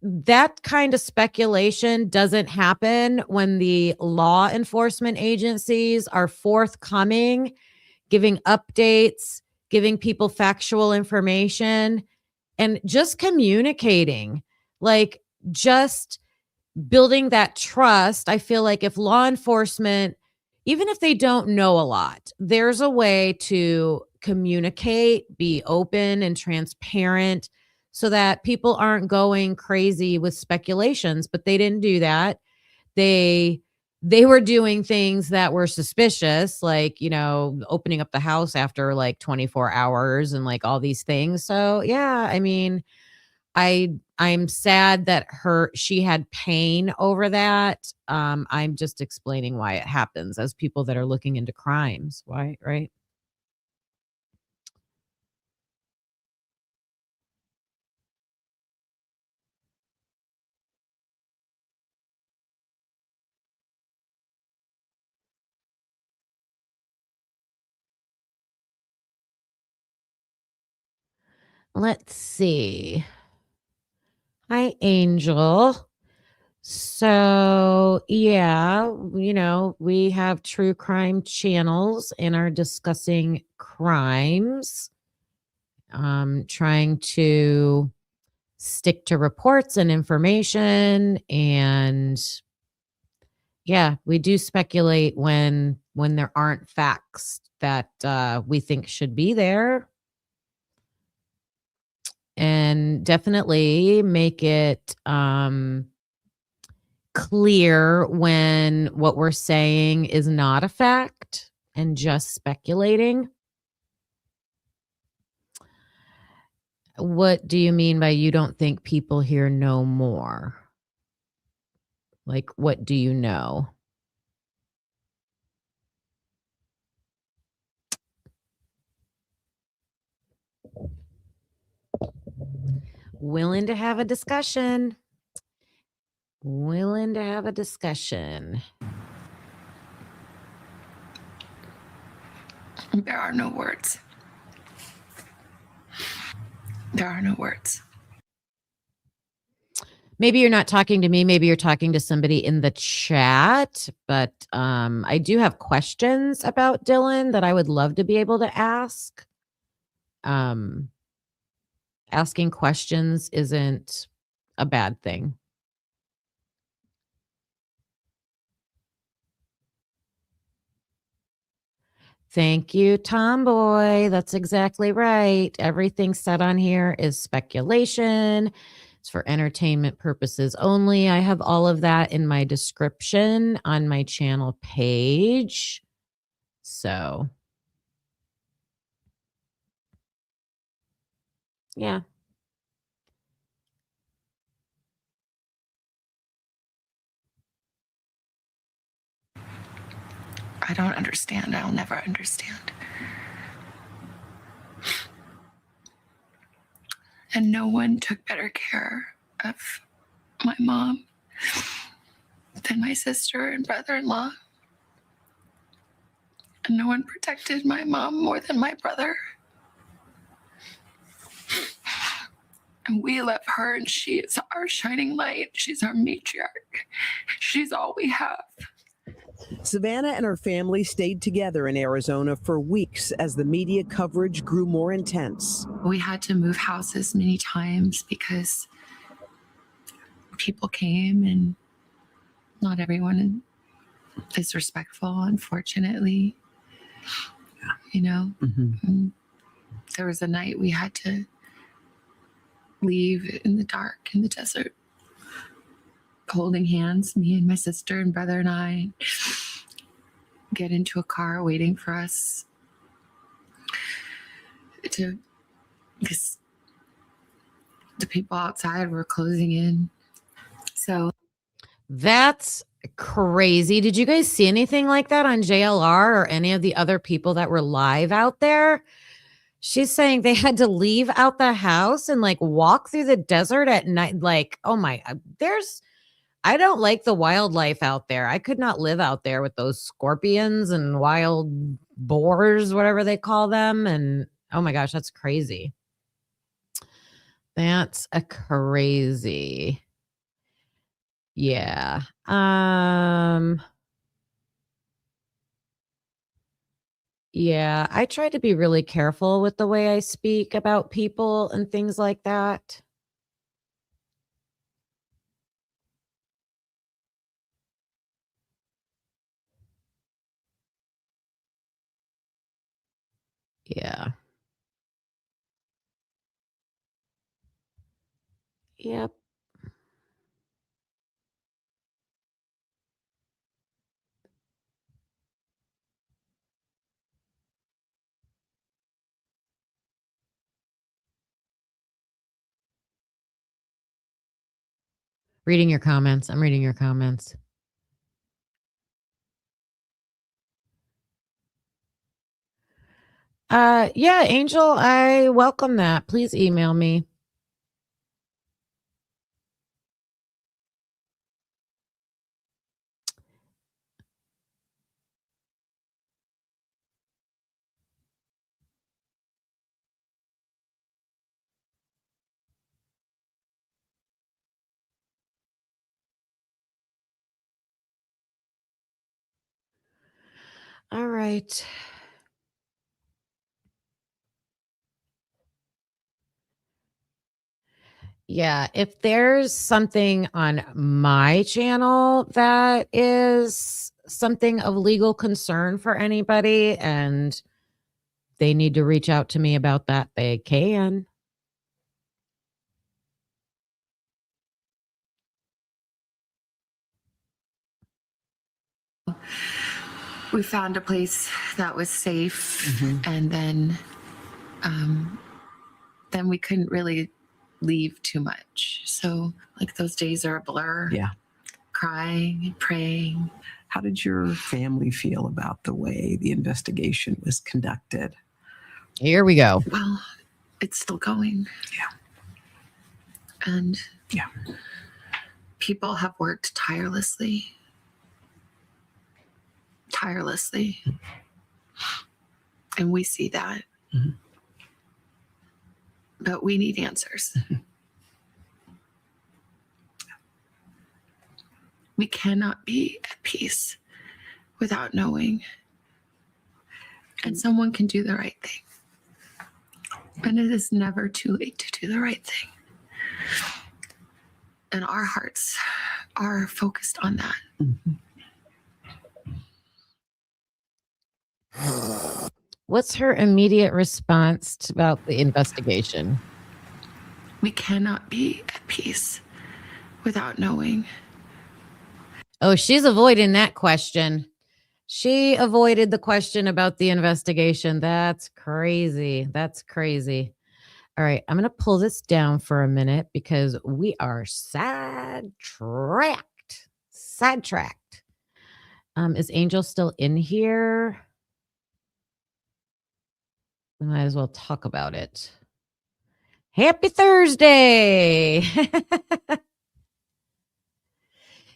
that kind of speculation doesn't happen when the law enforcement agencies are forthcoming, giving updates, giving people factual information, and just communicating, like just building that trust. I feel like if law enforcement, even if they don't know a lot, there's a way to communicate, be open and transparent so that people aren't going crazy with speculations. But they didn't do that. They were doing things that were suspicious, like, you know, opening up the house after like 24 hours and like all these things. So yeah, I mean, I'm sad that she had pain over that. I'm just explaining why it happens as people that are looking into crimes. Why, right? Let's see. Hi, Angel. So, yeah, you know, we have true crime channels and are discussing crimes, trying to stick to reports and information. And yeah, we do speculate when there aren't facts that we think should be there. And definitely make it clear when what we're saying is not a fact and just speculating. What do you mean by you don't think people here know more? Like, what do you know? Willing to have a discussion. Willing to have a discussion. There are no words. There are no words. Maybe you're not talking to me. Maybe you're talking to somebody in the chat. But I do have questions about Dylan that I would love to be able to ask. Asking questions isn't a bad thing. Thank you, Tomboy. That's exactly right. Everything said on here is speculation. It's for entertainment purposes only. I have all of that in my description on my channel page. So, yeah. I don't understand. I'll never understand. And no one took better care of my mom than my sister and brother-in-law. And no one protected my mom more than my brother. And we love her, and she is our shining light. She's our matriarch. She's all we have. Savannah and her family stayed together in Arizona for weeks as the media coverage grew more intense. We had to move houses many times because people came, and not everyone is respectful, unfortunately. You know, And there was a night we had to leave in the dark in the desert, holding hands, me and my sister and brother and I, get into a car waiting for us to, because the people outside were closing in. So That's crazy. Did you guys see anything like that on JLR or any of the other people that were live out there? She's saying they had to leave out the house and like walk through the desert at night. Like, oh my, I don't like the wildlife out there. I could not live out there with those scorpions and wild boars, whatever they call them. And oh my gosh, that's crazy. That's a crazy. Yeah. Yeah, I try to be really careful with the way I speak about people and things like that. Yeah. Yep. Reading your comments. I'm reading your comments. Yeah, Angel, I welcome that. Please email me. All right. Yeah, if there's something on my channel that is something of legal concern for anybody and they need to reach out to me about that, they can. we found a place that was safe, and then we couldn't really leave too much. So like those days are a blur. Yeah. Crying and praying. How did your family feel about the way the investigation was conducted? Here we go. Well, it's still going. Yeah. And yeah, people have worked tirelessly. And we see that. But we need answers. We cannot be at peace without knowing. And someone can do the right thing. And it is never too late to do the right thing. And our hearts are focused on that. What's her immediate response about the investigation? We cannot be at peace without knowing. Oh, she's avoiding that question. She avoided the question about the investigation. That's crazy. That's crazy. All right, I'm going to pull this down for a minute because we are sidetracked. Is Angel still in here? We might as well talk about it. Happy Thursday.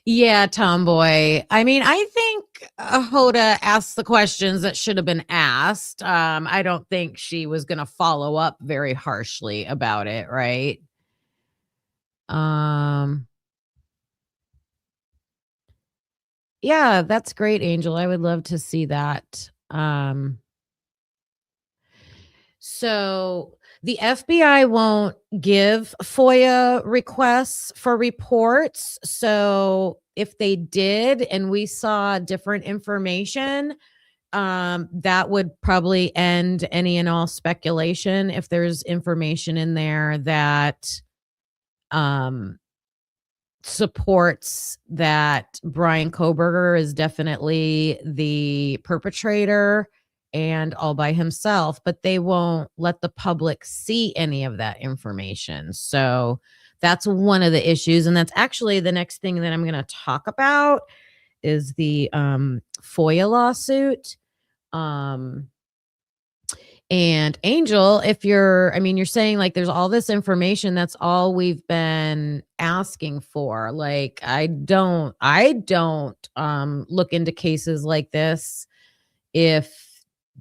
Yeah, Tomboy. I mean, I think Hoda asked the questions that should have been asked. I don't think she was going to follow up very harshly about it, right? Yeah, that's great, Angel. I would love to see that. So the FBI won't give FOIA requests for reports. So if they did and we saw different information, that would probably end any and all speculation. If there's information in there that supports that Brian Koberger is definitely the perpetrator and all by himself, but they won't let the public see any of that information. So that's one of the issues. And that's actually the next thing that I'm going to talk about is the FOIA lawsuit. And Angel, if you're saying like there's all this information, that's all we've been asking for. Like I don't look into cases like this if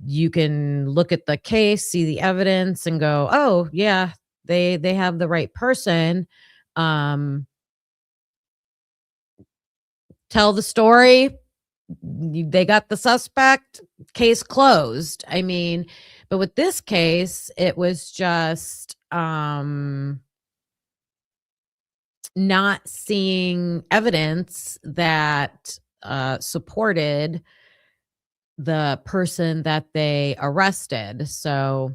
you can look at the case, see the evidence and go, "Oh, yeah, they have the right person." Tell the story. They got the suspect, case closed. I mean, but with this case, it was just not seeing evidence that supported the person that they arrested. So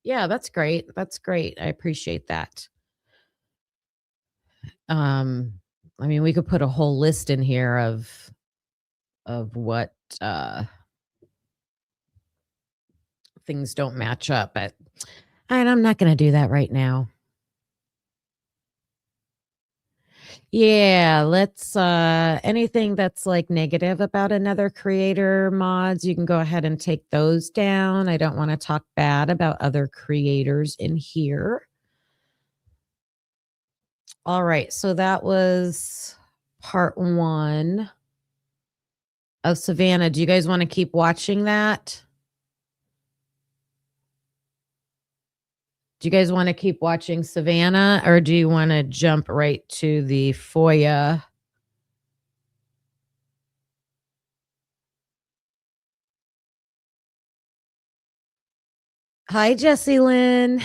yeah, that's great. That's great. I appreciate that. I mean, we could put a whole list in here of what things don't match up, but and I'm not going to do that right now. Yeah, let's anything that's like negative about another creator, mods, you can go ahead and take those down. I don't want to talk bad about other creators in here. All right, so that was part 1 of Savannah. Do you guys want to keep watching that? Do you guys want to keep watching Savannah, or do you want to jump right to the FOIA? Hi, Jessie Lynn.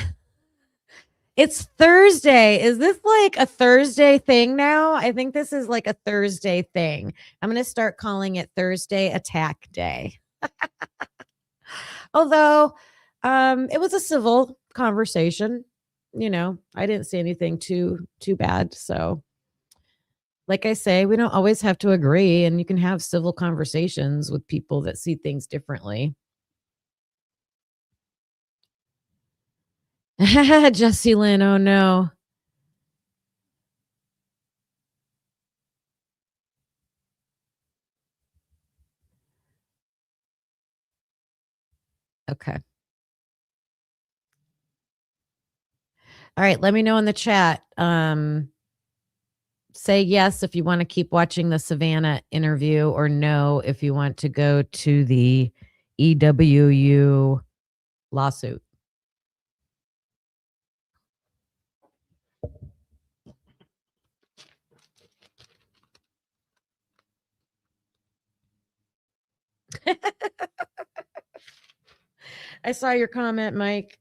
It's Thursday. Is this like a Thursday thing now? I think this is like a Thursday thing. I'm going to start calling it Thursday Attack Day. Although it was a civil conversation. You know, I didn't see anything too bad. So like I say, we don't always have to agree, and you can have civil conversations with people that see things differently. Jessie Lynn, oh no. Okay. All right, let me know in the chat. Say yes if you want to keep watching the Savannah interview, or no if you want to go to the EWU lawsuit. I saw your comment, Mike.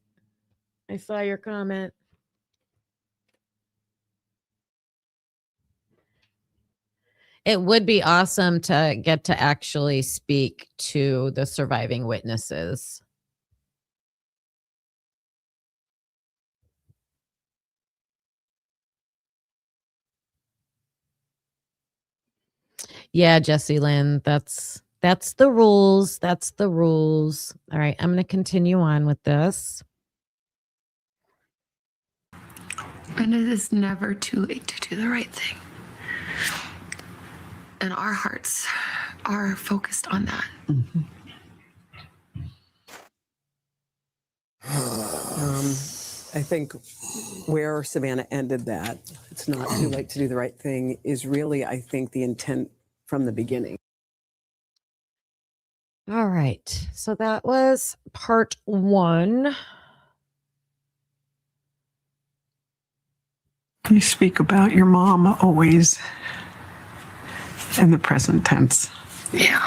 I saw your comment. It would be awesome to get to actually speak to the surviving witnesses. Yeah, Jessie Lynn, that's the rules. That's the rules. All right, I'm going to continue on with this. And it is never too late to do the right thing. And our hearts are focused on that. I think where Savannah ended that, it's not too late to do the right thing, is really, I think, the intent from the beginning. All right. So that was part 1. You speak about your mom always in the present tense. Yeah.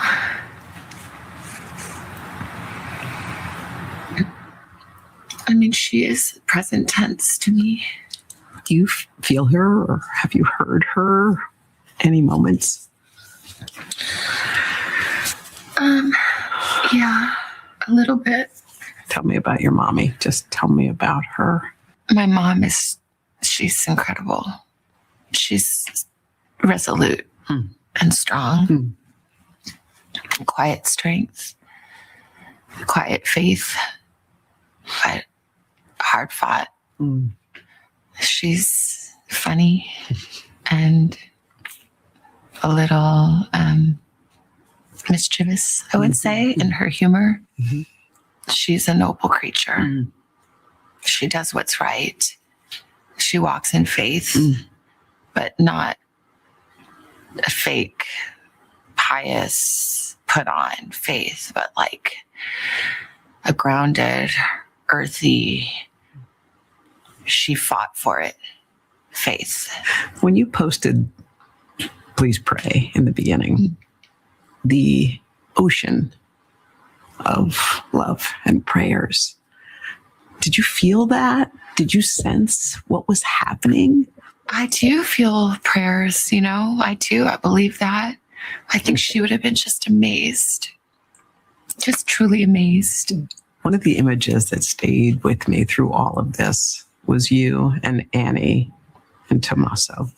I mean, she is present tense to me. Do you feel her, or have you heard her any moments? Yeah, a little bit. Tell me about your mommy. Just tell me about her. My mom she's incredible. She's resolute and strong. Quiet strength, quiet faith, but hard fought. She's funny and a little mischievous, I would say, in her humor. She's a noble creature. She does what's right. She walks in faith, but not a fake, pious, put on faith, but like a grounded, earthy, she fought for it faith. When you posted Please Pray in the beginning, the ocean of love and prayers, did you feel that? Did you sense what was happening? I do feel prayers, I do. I believe that. I think she would have been just amazed, just truly amazed. One of the images that stayed with me through all of this was you and Annie and Tommaso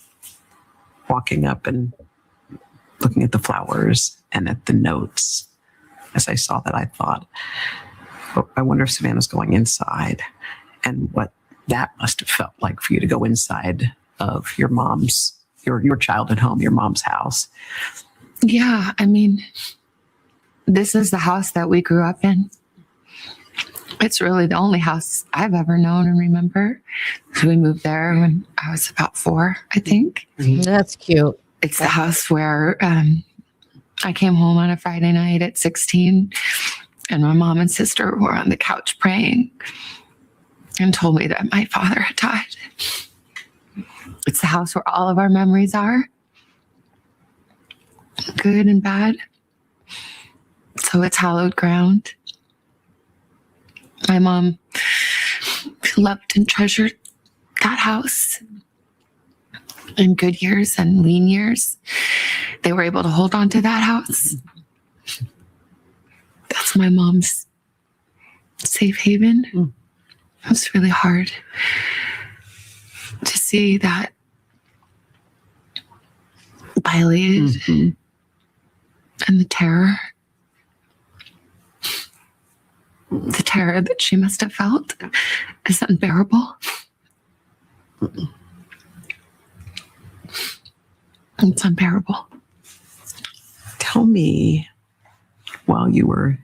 walking up and looking at the flowers and at the notes. As I saw that, I thought, I wonder if Savannah's going inside, and what that must have felt like for you to go inside of your mom's, your childhood home, your mom's house. Yeah, I mean, this is the house that we grew up in. It's really the only house I've ever known and remember. So we moved there when I was about 4, I think. That's cute. It's the house where I came home on a Friday night at 16, and my mom and sister were on the couch praying and told me that my father had died. It's the house where all of our memories are, good and bad. So it's hallowed ground. My mom loved and treasured that house. In good years and lean years, they were able to hold on to that house. That's my mom's safe haven. It was really hard to see that violated, and the terror that she must have felt is unbearable. It's unbearable. Tell me, while you were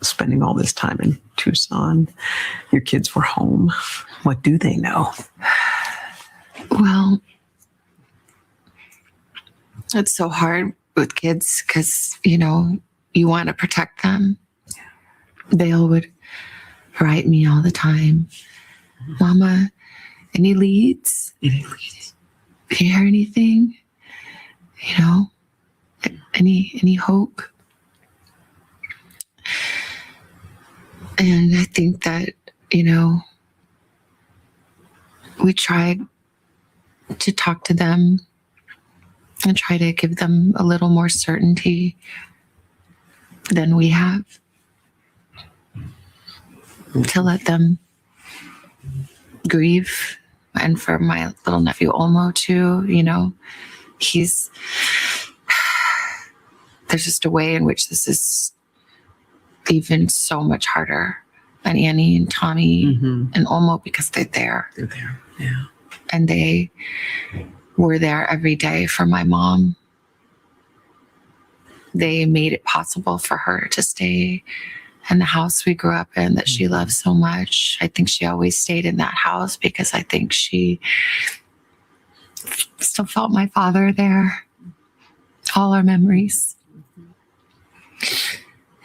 spending all this time in Tucson, your kids were home, what do they know? Well, it's so hard with kids because, you want to protect them. Dale would write me all the time, Mama, any leads? Any leads? Do you hear anything? Any hope? And I think that, we tried to talk to them and try to give them a little more certainty than we have, to let them grieve. And for my little nephew Olmo too, there's just a way in which this is even so much harder than Annie and Tommy and Olmo, because they're there. They're there, yeah. And they were there every day for my mom. They made it possible for her to stay and the house we grew up in that she loved so much. I think she always stayed in that house because I think she still felt my father there. All our memories.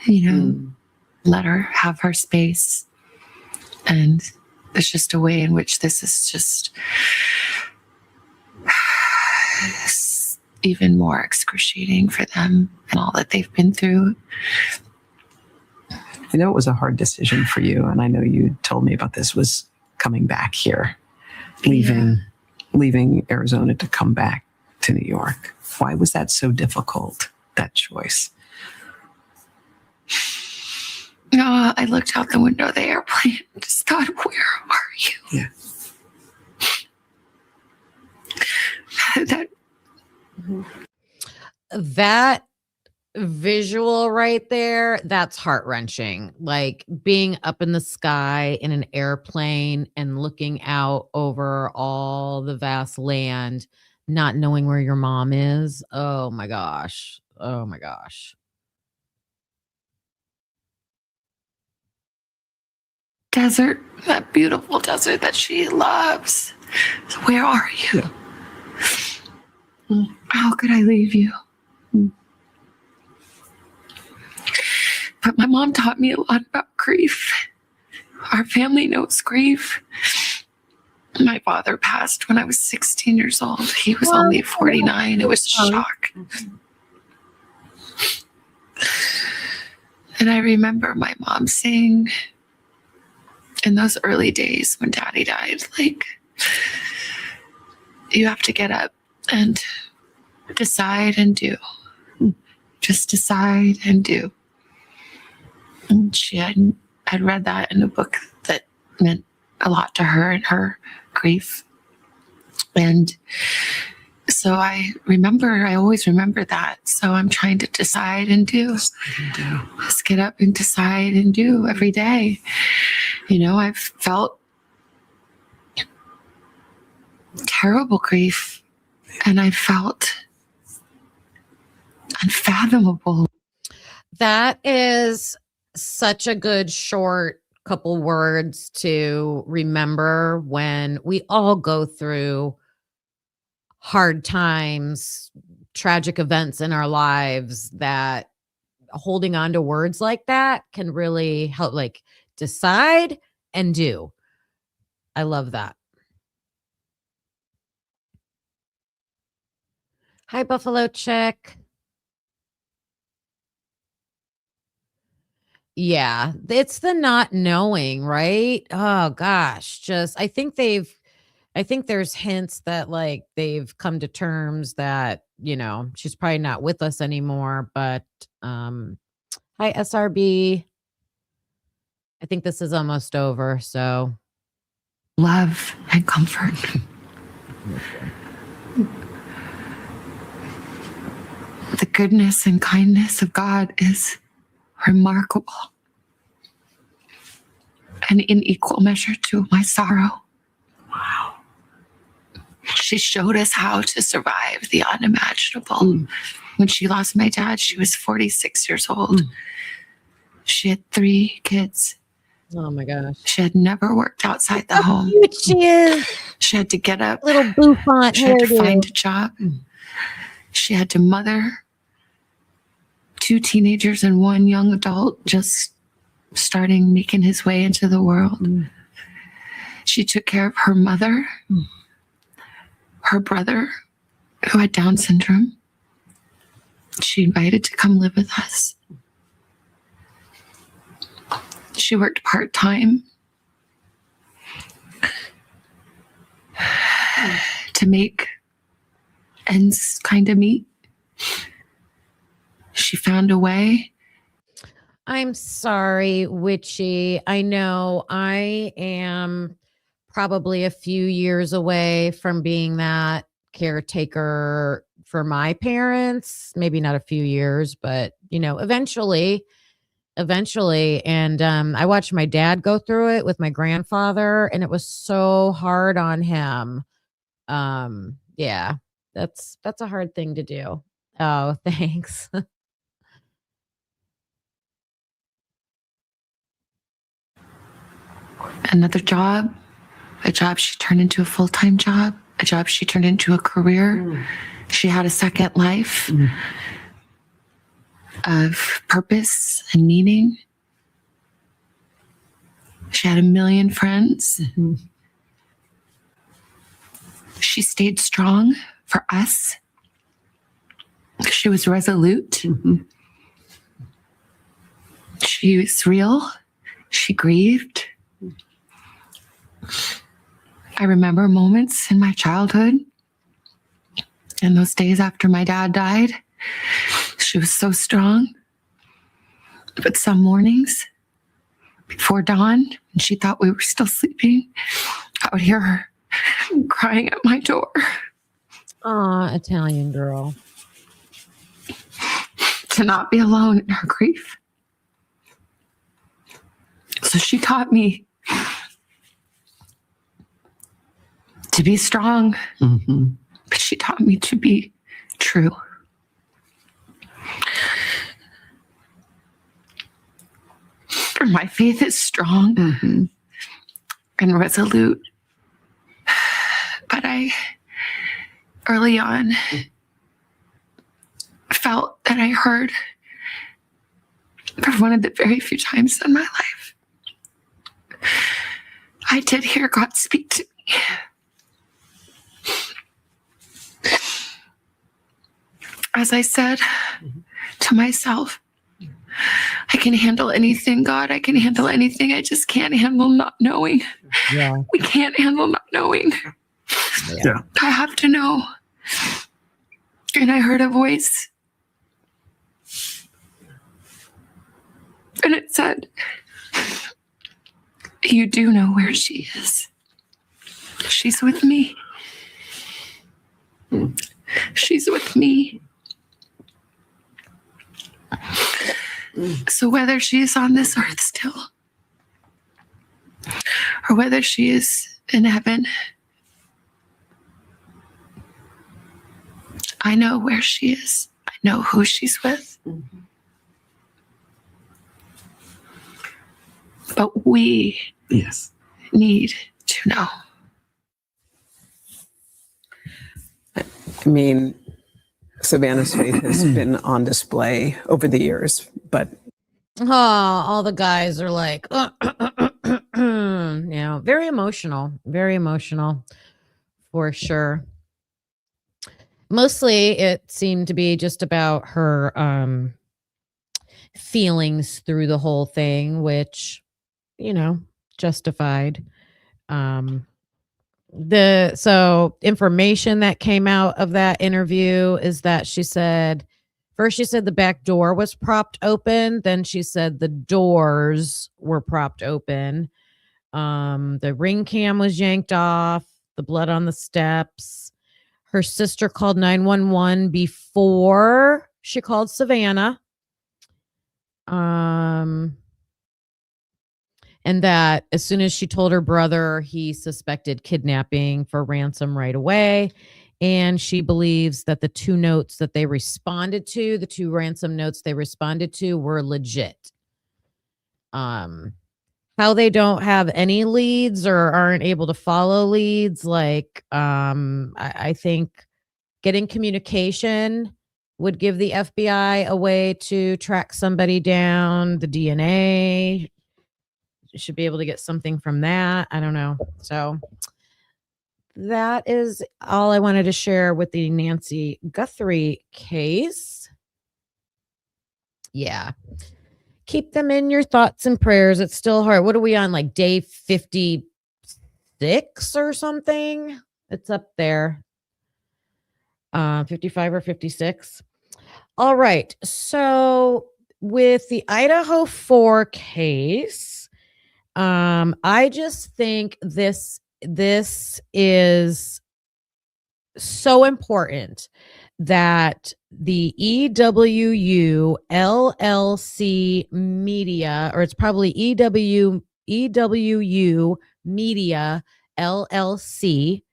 You know, let her have her space. And it's just a way in which this is just even more excruciating for them and all that they've been through. I know it was a hard decision for you, and I know you told me about this, was coming back here, leaving Arizona to come back to New York. Why was that so difficult, that choice? I looked out the window of the airplane and just thought, where are you? Yeah. That visual right there, that's heart-wrenching. Like being up in the sky in an airplane and looking out over all the vast land, not knowing where your mom is. Oh my gosh. Oh my gosh. Desert, that beautiful desert that she loves. So where are you? How could I leave you? But my mom taught me a lot about grief. Our family knows grief. My father passed when I was 16 years old. He was only 49. It was a shock. And I remember my mom saying in those early days when Daddy died, like, you have to get up and decide and do. Just decide and do. And I'd read that in a book that meant a lot to her and her grief. And so I always remember that. So I'm trying to decide and do. Just get up and decide and do every day. You know, I've felt terrible grief, and I felt unfathomable. That is such a good short couple words to remember when we all go through hard times, tragic events in our lives, that holding on to words like that can really help, like, decide and do. I love that. Hi, Buffalo Chick. Yeah, it's the not knowing, right? Oh gosh, I think there's hints that, like, they've come to terms that, she's probably not with us anymore, but hi SRB. I think this is almost over, so Love and comfort. The goodness and kindness of God is remarkable and in equal measure to my sorrow. Wow. She showed us how to survive the unimaginable. When she lost my dad, she was 46 years old. She had 3 kids. Oh my gosh. She had never worked outside the home. Cute she is. She had to get up. Little bouffant She had to hairdo. find a job. She had to mother 2 teenagers and 1 young adult just starting making his way into the world. She took care of her mother, her brother who had Down syndrome. She invited to come live with us. She worked part-time to make ends kind of meet. She found a way. I'm sorry, Witchy. I know I am probably a few years away from being that caretaker for my parents. Maybe not a few years, but eventually. And I watched my dad go through it with my grandfather, and it was so hard on him. Yeah, that's a hard thing to do. Oh, thanks. another job, a job she turned into a full-time job, a job she turned into a career. She had a second life of purpose and meaning. She had a million friends. She stayed strong for us. She was resolute. She was real. She grieved. I remember moments in my childhood and those days after my dad died. She was so strong. But some mornings before dawn, when she thought we were still sleeping, I would hear her crying at my door. Aw, Italian girl. To not be alone in her grief. So she taught me to be strong, but she taught me to be true. My faith is strong and resolute, but I early on felt that I heard for one of the very few times in my life, I did hear God speak to me. As I said to myself, I can handle anything, God. I can handle anything. I just can't handle not knowing. Yeah. We can't handle not knowing. Yeah. I have to know. And I heard a voice. And it said, you do know where she is. She's with me. She's with me. So whether she is on this earth still, or whether she is in heaven, I know where she is. I know who she's with. But we need to know. I mean, Savannah's faith has been on display over the years, but all the guys are like, very emotional for sure. Mostly it seemed to be just about her feelings through the whole thing, which, justified. So information that came out of that interview is that she said the back door was propped open. Then she said the doors were propped open. The ring cam was yanked off, the blood on the steps. Her sister called 911 before she called Savannah. And that as soon as she told her brother, he suspected kidnapping for ransom right away. And she believes that the two ransom notes they responded to were legit. How they don't have any leads or aren't able to follow leads, I think getting communication would give the FBI a way to track somebody down. The DNA should be able to get something from that. I don't know. So that is all I wanted to share with the Nancy Guthrie case. Yeah. Keep them in your thoughts and prayers. It's still hard. What are we on? Like day 56 or something? It's up there. 55 or 56. All right. So with the Idaho 4 case, I just think this is so important that the EWU LLC media, or it's probably EWU Media LLC,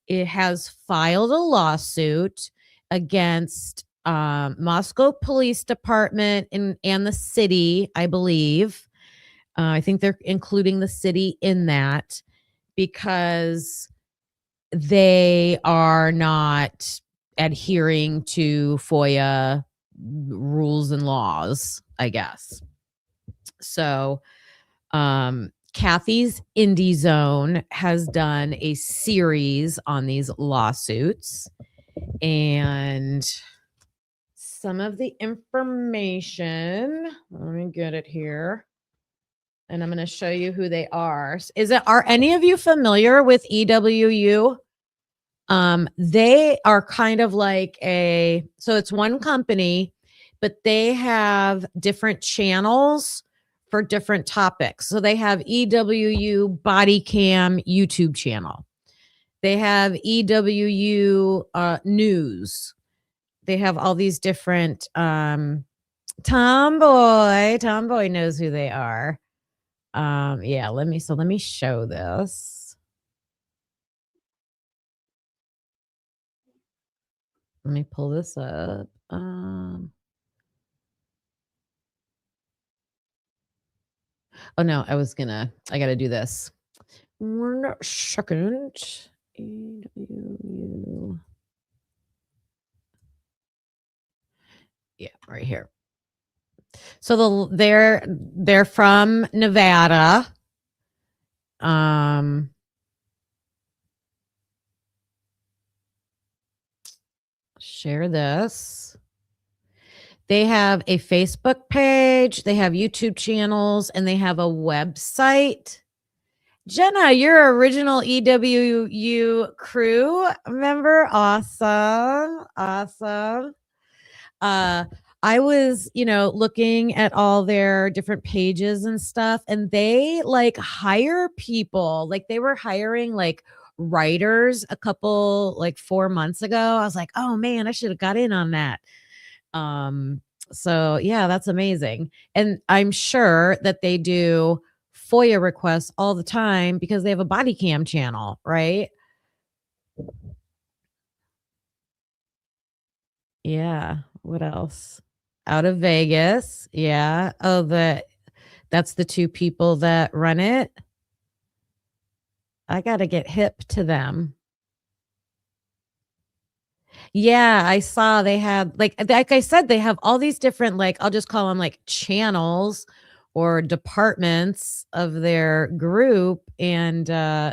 it has filed a lawsuit against Moscow Police Department and the city, I believe, I think they're including the city in that because they are not adhering to FOIA rules and laws, I guess. So, Kathy's Indie Zone has done a series on these lawsuits, and some of the information, let me get it here, and I'm going to show you who they are. Are any of you familiar with EWU? They are kind of like so it's one company, but they have different channels for different topics. So they have EWU Body Cam YouTube channel. They have EWU News. They have all these different Tomboy knows who they are. Yeah, let me show this. Let me pull this up. Oh no, I gotta do this. 1 second. EWU. Yeah, right here. So they're from Nevada. Share this. They have a Facebook page, they have YouTube channels, and they have a website. Jenna, you're original EWU crew member. Awesome. I was, looking at all their different pages and stuff, and they like hire people. Like they were hiring like writers a couple, like 4 months ago. I was like, oh man, I should have got in on that. So yeah, that's amazing. And I'm sure that they do FOIA requests all the time because they have a body cam channel, right? Yeah. What else? Out of Vegas. Yeah. Oh, that's the 2 people that run it. I got to get hip to them. Yeah, I saw they had like I said, they have all these different, like, I'll just call them like channels or departments of their group. And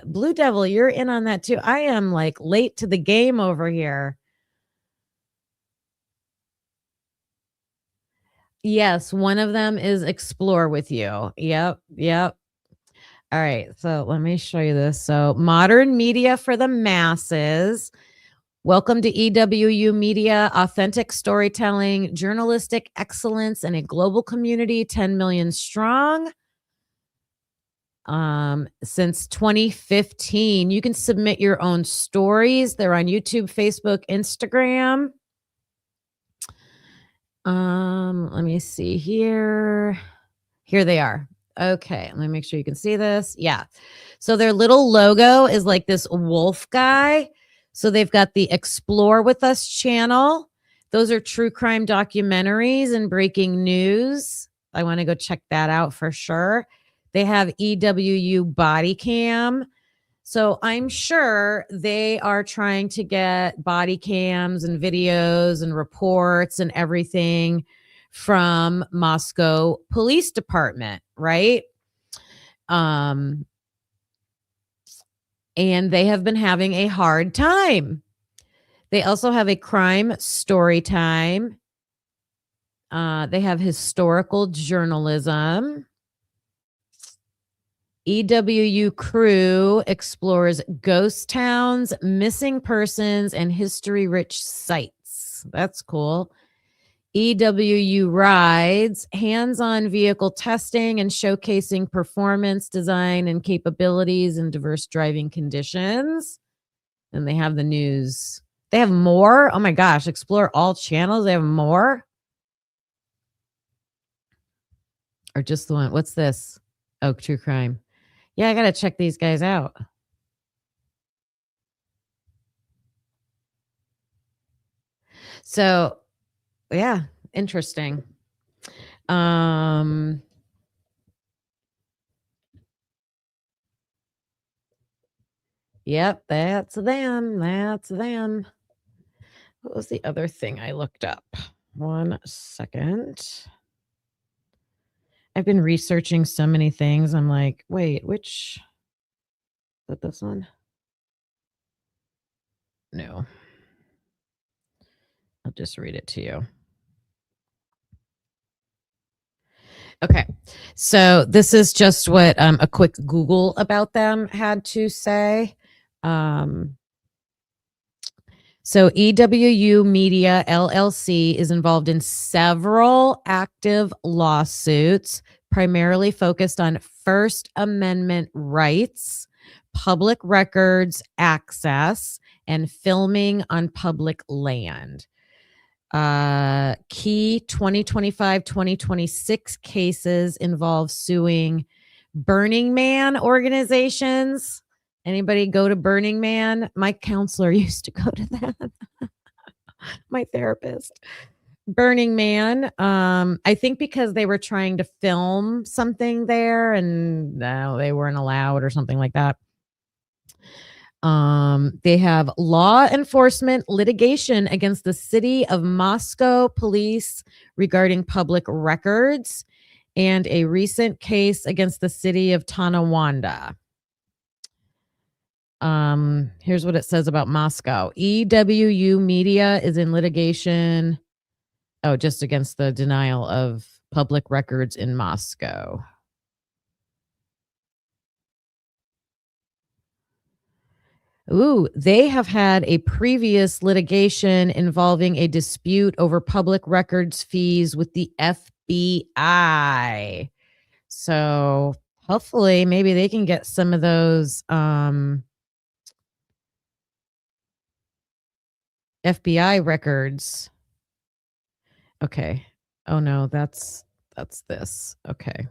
Blue Devil, you're in on that too. I am like late to the game over here. Yes, one of them is Explore with You. Yep. All right, so let me show you this. So, modern media for the masses. Welcome to EWU Media, authentic storytelling, journalistic excellence, and a global community 10 million strong. Since 2015, you can submit your own stories. They're on YouTube, Facebook, Instagram. Let me see here. Here they are. Okay, let me make sure you can see this. Yeah. So their little logo is like this wolf guy. So they've got the Explore With Us channel. Those are true crime documentaries and breaking news. I want to go check that out for sure. They have EWU Body Cam. So I'm sure they are trying to get body cams and videos and reports and everything from Moscow Police Department, right? And they have been having a hard time. They also have a crime story time. They have historical journalism. EWU Crew explores ghost towns, missing persons, and history-rich sites. That's cool. EWU Rides, hands-on vehicle testing and showcasing performance, design, and capabilities in diverse driving conditions. And they have the news. They have more? Oh my gosh, explore all channels. They have more? Or just the one? What's this? Oh, true crime. Yeah, I got to check these guys out. So, yeah, interesting. Yep, that's them. That's them. What was the other thing I looked up? 1 second. I've been researching so many things. I'm like, wait, which? Is that this one? No. I'll just read it to you. Okay. So this is just what a quick Google about them had to say. So EWU Media LLC is involved in several active lawsuits, primarily focused on First Amendment rights, public records access, and filming on public land. Key 2025-2026 cases involve suing Burning Man organizations. Anybody go to Burning Man? My counselor used to go to that. My therapist. Burning Man. I think because they were trying to film something there and they weren't allowed or something like that. They have law enforcement litigation against the city of Moscow police regarding public records and a recent case against the city of Tonawanda. Here's what it says about Moscow. EWU Media is in litigation. Oh, just against the denial of public records in Moscow. Ooh, they have had a previous litigation involving a dispute over public records fees with the FBI. So hopefully maybe they can get some of those FBI records. Okay. Oh no, that's this. Okay.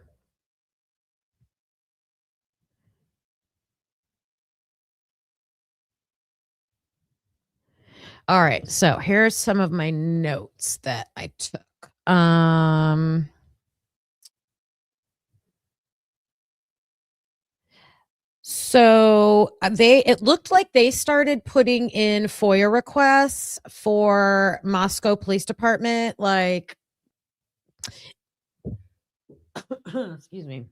All right. So here's some of my notes that I took. So it looked like they started putting in FOIA requests for Moscow Police Department, like, excuse me,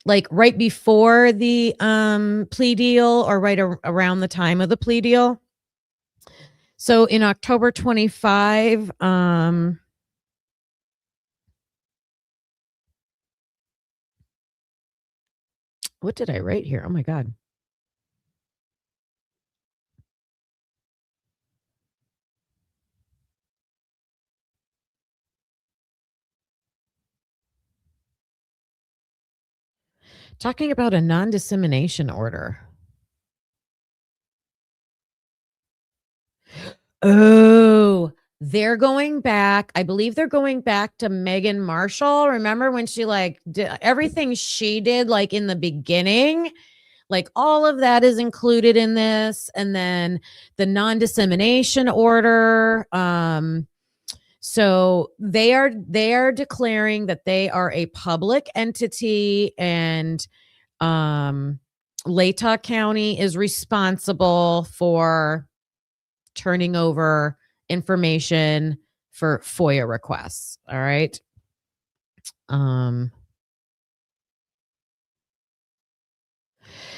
like right before the plea deal or right around the time of the plea deal. So in October 25, what did I write here? Oh my God. Talking about a non-dissemination order. Oh, they're going back. I believe they're going back to Megan Marshall. Remember when she like did everything she did like in the beginning? Like all of that is included in this. And then the non-dissemination order. So they are declaring that they are a public entity and Latah County is responsible for turning over information for FOIA requests. All right.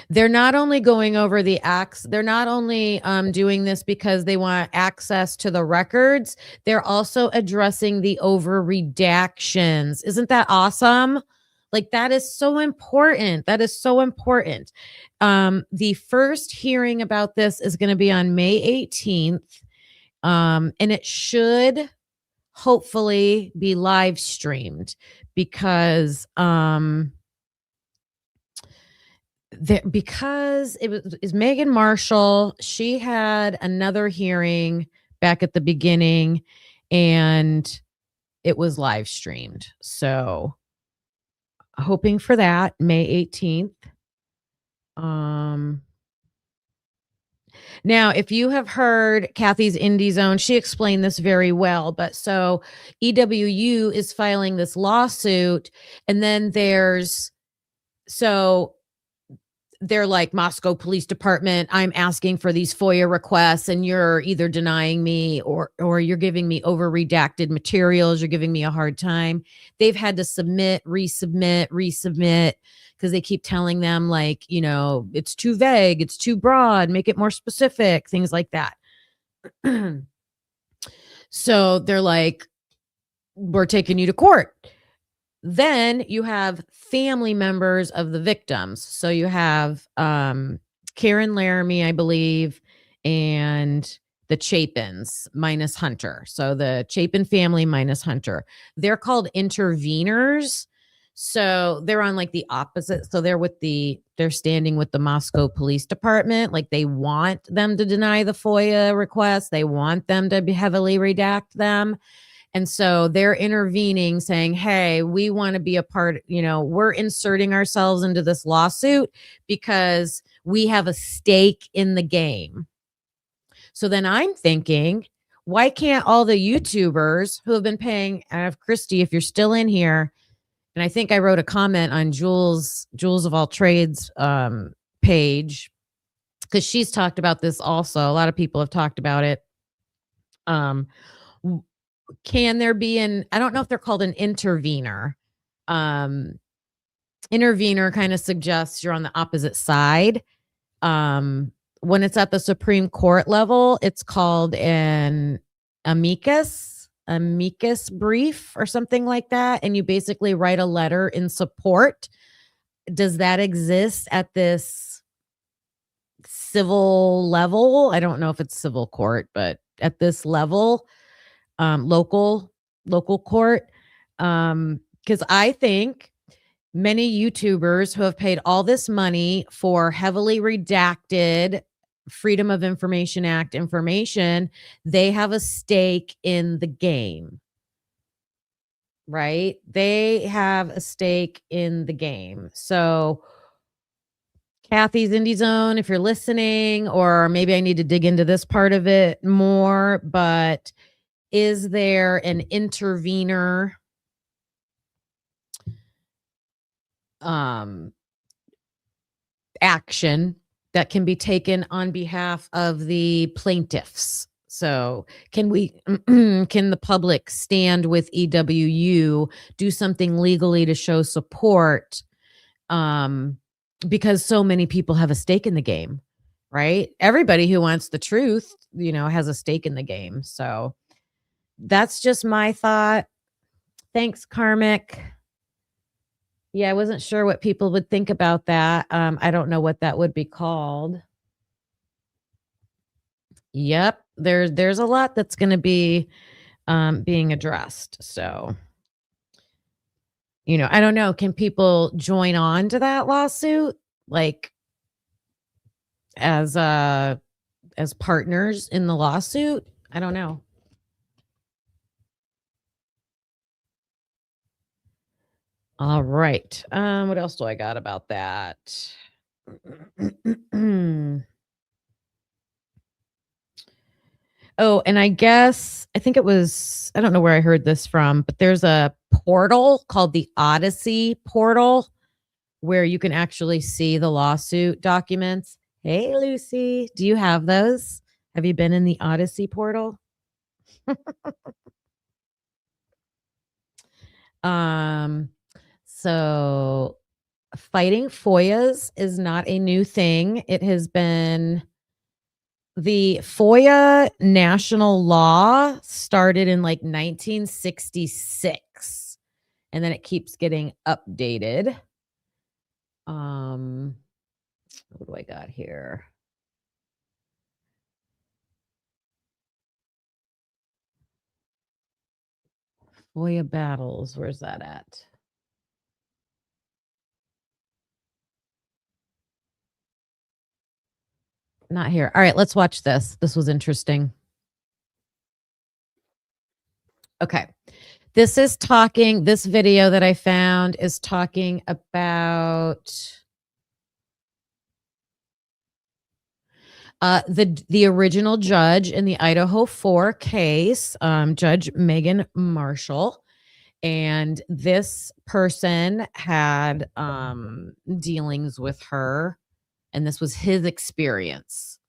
They're not only going over the acts, they're not only doing this because they want access to the records, they're also addressing the over redactions. Isn't that awesome? Like that is so important. That is so important. The first hearing about this is going to be on May 18th. And it should hopefully be live streamed because because is Megan Marshall. She had another hearing back at the beginning and it was live streamed. So hoping for that May 18th. Now, if you have heard Kathy's Indie Zone, she explained this very well. But so EWU is filing this lawsuit, and then there's they're like, Moscow Police Department, I'm asking for these FOIA requests and you're either denying me or you're giving me over redacted materials. You're giving me a hard time. They've had to resubmit because they keep telling them like, it's too vague, it's too broad, make it more specific, things like that. So they're like, we're taking you to court. Then you have family members of the victims. So you have Karen Laramie, I believe, and the Chapins minus Hunter. So the Chapin family minus Hunter. They're called interveners. So they're on like the opposite. So they're standing with the Moscow Police Department. Like they want them to deny the FOIA request. They want them to heavily redact them. And so they're intervening saying, hey, we want to be a part, we're inserting ourselves into this lawsuit because we have a stake in the game. So then I'm thinking, why can't all the YouTubers who have been paying, Christy, if you're still in here, and I think I wrote a comment on Jules of All Trades page, because she's talked about this also. A lot of people have talked about it. Can there be I don't know if they're called an intervener. Intervener kind of suggests you're on the opposite side. When it's at the Supreme Court level, it's called an amicus brief or something like that. And you basically write a letter in support. Does that exist at this civil level? I don't know if it's civil court, but at this level, local court, because I think many YouTubers who have paid all this money for heavily redacted Freedom of Information Act information, they have a stake in the game, right? They have a stake in the game. So Kathy's Indie Zone, if you're listening, or maybe I need to dig into this part of it more, but is there an intervener action that can be taken on behalf of the plaintiffs? So can the public stand with EWU, do something legally to show support? Because so many people have a stake in the game, right? Everybody who wants the truth, has a stake in the game. So that's just my thought. Thanks, Karmic. Yeah, I wasn't sure what people would think about that. I don't know what that would be called. Yep, there's a lot that's going to be being addressed. So, I don't know. Can people join on to that lawsuit, like as partners in the lawsuit? I don't know. All right. What else do I got about that? Oh, and I think it was, I don't know where I heard this from, but there's a portal called the Odyssey portal where you can actually see the lawsuit documents. Hey, Lucy, do you have those? Have you been in the Odyssey portal? So fighting FOIAs is not a new thing. It has been, the FOIA national law started in like 1966, and then it keeps getting updated. What do I got here? FOIA battles, where's that at? Not here. All right, let's watch this. This was interesting. Okay. This video that I found is talking about the original judge in the Idaho 4 case, Judge Megan Marshall. And this person had dealings with her And this was his experience.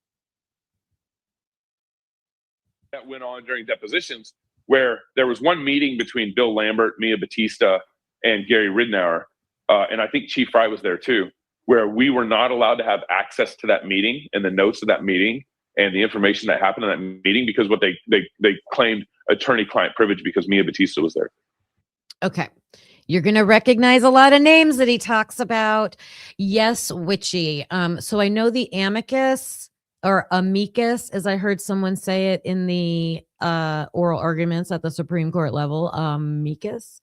That went on during depositions where there was one meeting between Bill Lambert, Mia Batista, and Gary Ridnour, and I think Chief Fry was there too, where we were not allowed to have access to that meeting and the notes of that meeting and the information that happened in that meeting because what they claimed attorney-client privilege because Mia Batista was there. Okay. You're going to recognize a lot of names that he talks about. Yes, witchy. So I know the amicus or amicus, as I heard someone say it in the oral arguments at the Supreme Court level, amicus.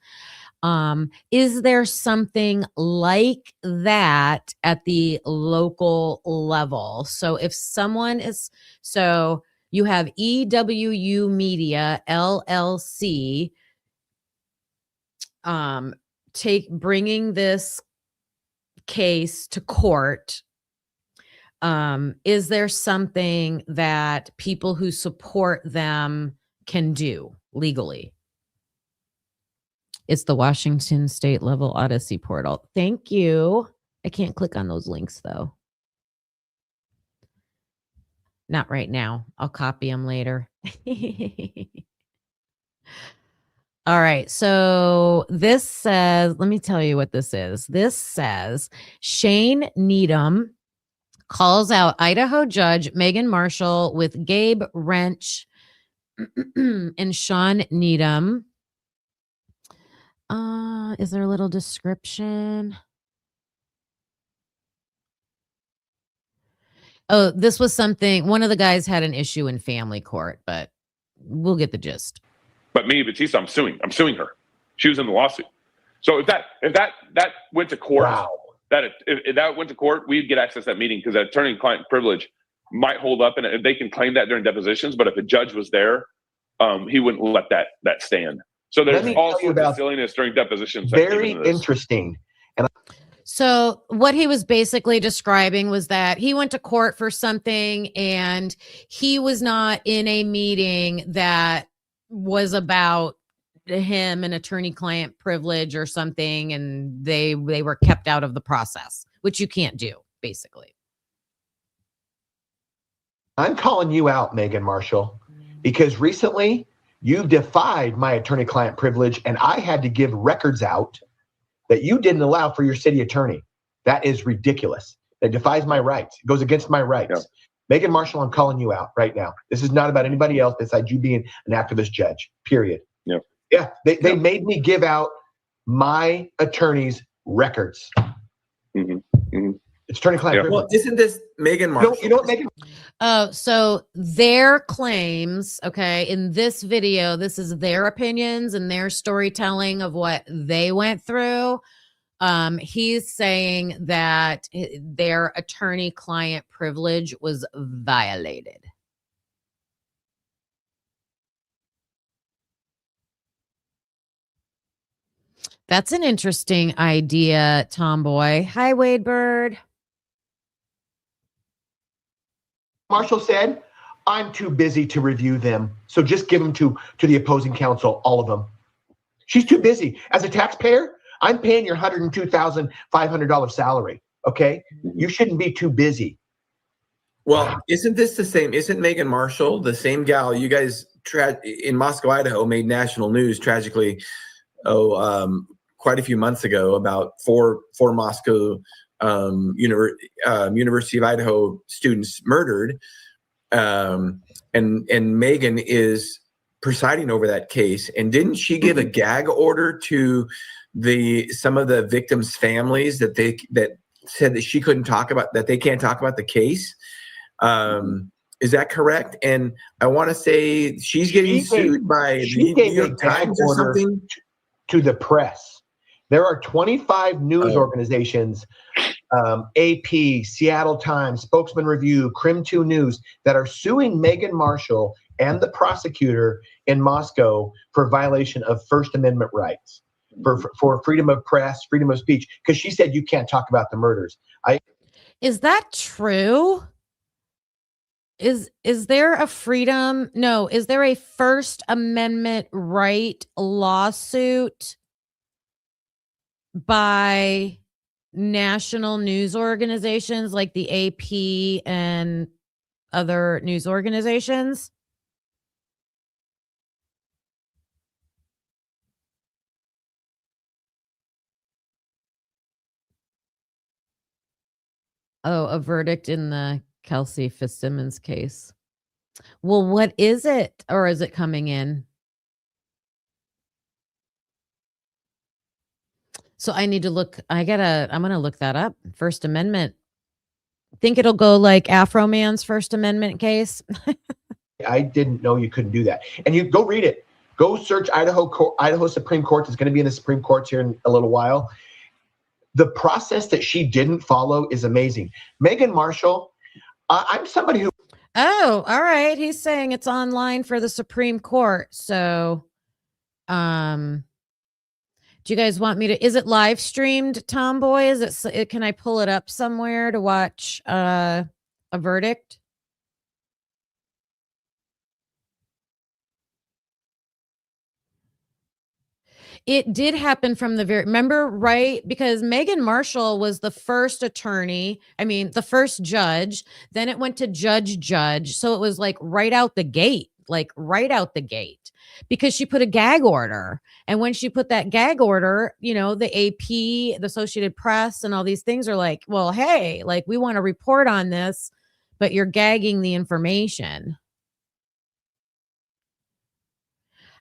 Is there something like that at the local level? So if someone is, so you have EWU Media LLC, bringing this case to court. Is there something that people who support them can do legally? It's the Washington State Level Odyssey portal. Thank you. I can't click on those links though. Not right now. I'll copy them later. All right. So this says, let me tell you what this is. This says Shane Needham calls out Idaho judge Megan Marshall with Gabe Wrench and Sean Needham. Is there a little description? Oh, this was something, one of the guys had an issue in family court, but we'll get the gist. But Mia Batista, I'm suing her. She was in the lawsuit. So if that went to court, if that went to court, we'd get access to that meeting because that attorney-client privilege might hold up, and they can claim that during depositions. But if a judge was there, he wouldn't let that stand. So there's all sorts of silliness during depositions. Very interesting. And so what he was basically describing was that he went to court for something and he was not in a meeting that was about him and attorney-client privilege or something, and they were kept out of the process, which you can't do, basically. I'm calling you out, Megan Marshall, because recently you defied my attorney-client privilege, and I had to give records out that you didn't allow for your city attorney. That is ridiculous. That defies my rights. It goes against my rights. Yeah. Megan Marshall, I'm calling you out right now. This is not about anybody else besides you being an activist judge, period. Yeah. Yeah. They made me give out my attorney's records. Mm-hmm. Mm-hmm. It's attorney-client privilege. Well, isn't this Megan Marshall? You know what, Megan? So their claims, okay, in this video, this is their opinions and their storytelling of what they went through. He's saying that their attorney-client privilege was violated. That's an interesting idea, Tomboy. Hi, Wade Bird. Marshall said, I'm too busy to review them. So just give them to the opposing counsel, all of them. She's too busy. As a taxpayer, I'm paying your $102,500 salary. Okay. You shouldn't be too busy. Well, isn't this the same? Isn't Megan Marshall the same gal you guys in Moscow, Idaho, made national news tragically, quite a few months ago about four Moscow University of Idaho students murdered, and Megan is presiding over that case. And didn't she give a gag order to some of the victims' families that said that she couldn't talk about, that they can't talk about the case? Is that correct? And I want to say she's getting sued by the New York Times or something to the press. There are 25 news organizations, AP, Seattle Times, Spokesman Review, Crim 2 News, that are suing Megan Marshall and the prosecutor in Moscow for violation of First Amendment rights, for freedom of press, freedom of speech, because she said you can't talk about the murders. Is that true? Is there a freedom? No. Is there a First Amendment right lawsuit by national news organizations like the AP and other news organizations. Oh, a verdict in the Kelsey Fitzsimmons case. Well, what is it? Or is it coming in? So I need to look. I'm going to look that up. First Amendment. Think it'll go like Afro Man's First Amendment case? I didn't know you couldn't do that. And you go read it. Go search Idaho Supreme Court. It's going to be in the Supreme Courts here in a little while. The process that she didn't follow is amazing. Megan Marshall, I'm somebody who. Oh, all right. He's saying it's online for the Supreme Court. So, do you guys want me to, is it live streamed, Tomboy? Is it, can I pull it up somewhere to watch a verdict? It did happen from the remember, right? Because Megan Marshall was the first the first judge. Then it went to judge. So it was like right out the gate, because she put a gag order. And when she put that gag order, the AP, the Associated Press, and all these things are like, well, hey, like we want to report on this, but you're gagging the information.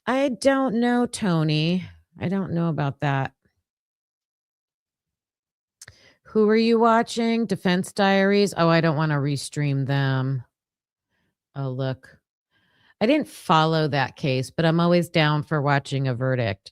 I don't know, Tony. I don't know about that. Who are you watching? Defense Diaries? Oh, I don't want to restream them. Oh, look. I didn't follow that case, but I'm always down for watching a verdict.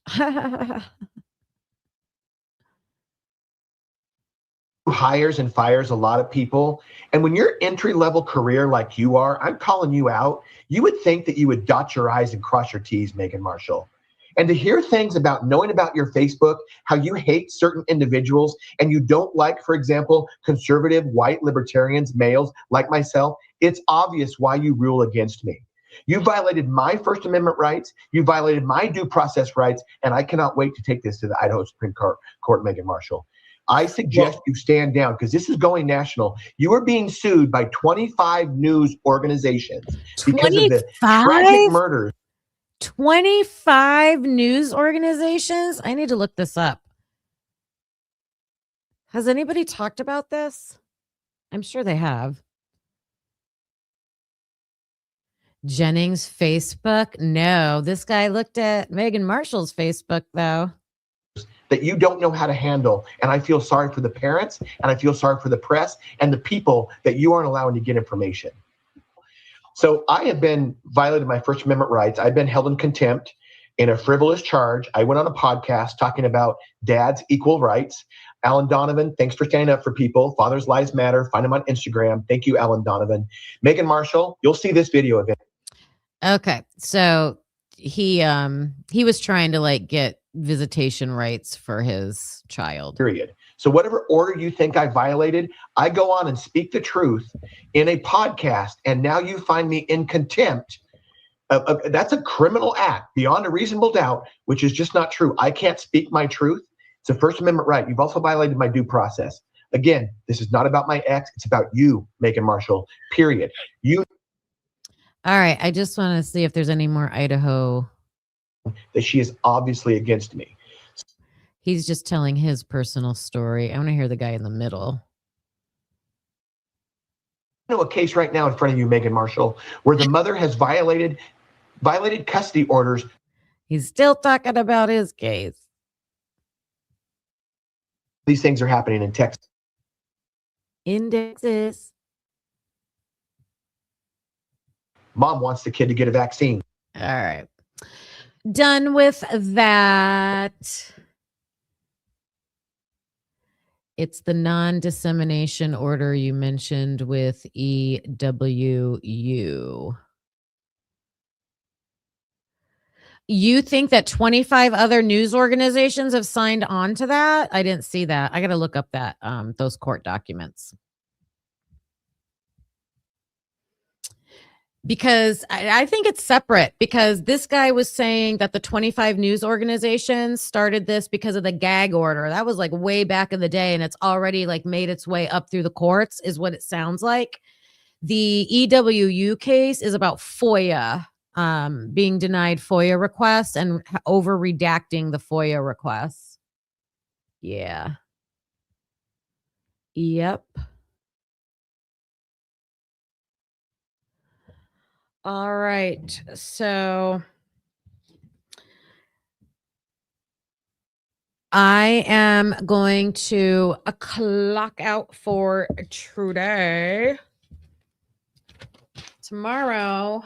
Hires and fires a lot of people. And when you're entry-level career like you are, I'm calling you out. You would think that you would dot your I's and cross your T's, Megan Marshall. And to hear things about knowing about your Facebook, how you hate certain individuals and you don't like, for example, conservative white libertarians, males like myself, it's obvious why you rule against me. You violated my First Amendment rights, you violated my due process rights, and I cannot wait to take this to the Idaho Supreme Court, Megan Marshall. I suggest you stand down because this is going national. You are being sued by 25 news organizations because of the tragic murders. 25 news organizations? I need to look this up. Has anybody talked about this? I'm sure they have. Jennings' Facebook? No, this guy looked at Megan Marshall's Facebook, though. That you don't know how to handle. And I feel sorry for the parents, and I feel sorry for the press and the people that you aren't allowing to get information. So I have been violated my First Amendment rights. I've been held in contempt in a frivolous charge. I went on a podcast talking about dad's equal rights. Alan Donovan, thanks for standing up for people. Fathers' Lives Matter. Find him on Instagram. Thank you, Alan Donovan. Megan Marshall, you'll see this video of it. Okay, so he was trying to get visitation rights for his child. Period. So whatever order you think I violated, I go on and speak the truth in a podcast, and now you find me in contempt. That's a criminal act beyond a reasonable doubt, which is just not true. I can't speak my truth. It's a First Amendment right. You've also violated my due process. Again, this is not about my ex. It's about you, Megan Marshall, period. You. All right. I just want to see if there's any more Idaho. That she is obviously against me. He's just telling his personal story. I want to hear the guy in the middle. I know a case right now in front of you, Megan Marshall, where the mother has violated custody orders. He's still talking about his case. These things are happening in Texas. In Texas. Mom wants the kid to get a vaccine. All right. Done with that. It's the non-dissemination order you mentioned with EWU. You think that 25 other news organizations have signed on to that? I didn't see that. I got to look up that those court documents. because I think it's separate, because this guy was saying that the 25 news organizations started this because of the gag order. That was like way back in the day, and it's already like made its way up through the courts, is what it sounds like. The EWU case is about FOIA, being denied FOIA requests and over redacting the FOIA requests. Yeah. Yep. All right. So I am going to clock out for today. Tomorrow,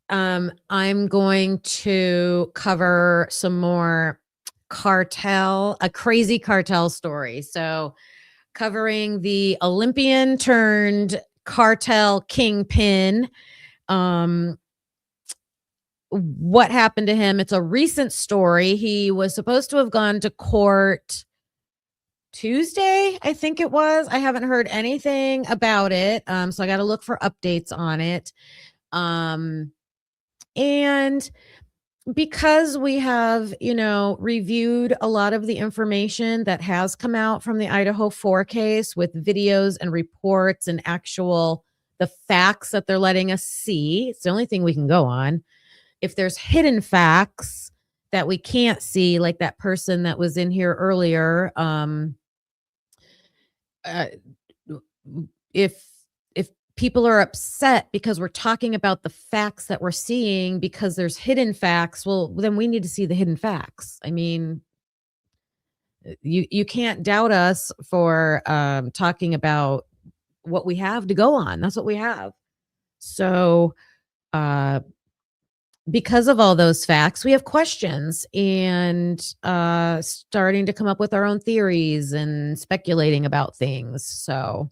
I'm going to cover some more a crazy cartel story. So covering the Olympian turned cartel kingpin. What happened to him? It's a recent story. He was supposed to have gone to court Tuesday, I think it was. I haven't heard anything about it. So I got to look for updates on it. And because we have, reviewed a lot of the information that has come out from the Idaho 4 case with videos and reports and the facts that they're letting us see. It's the only thing we can go on. If there's hidden facts that we can't see, like that person that was in here earlier, if people are upset because we're talking about the facts that we're seeing because there's hidden facts, well, then we need to see the hidden facts. I mean, you can't doubt us for talking about what we have to go on. That's what we have. So because of all those facts, we have questions and starting to come up with our own theories and speculating about things. So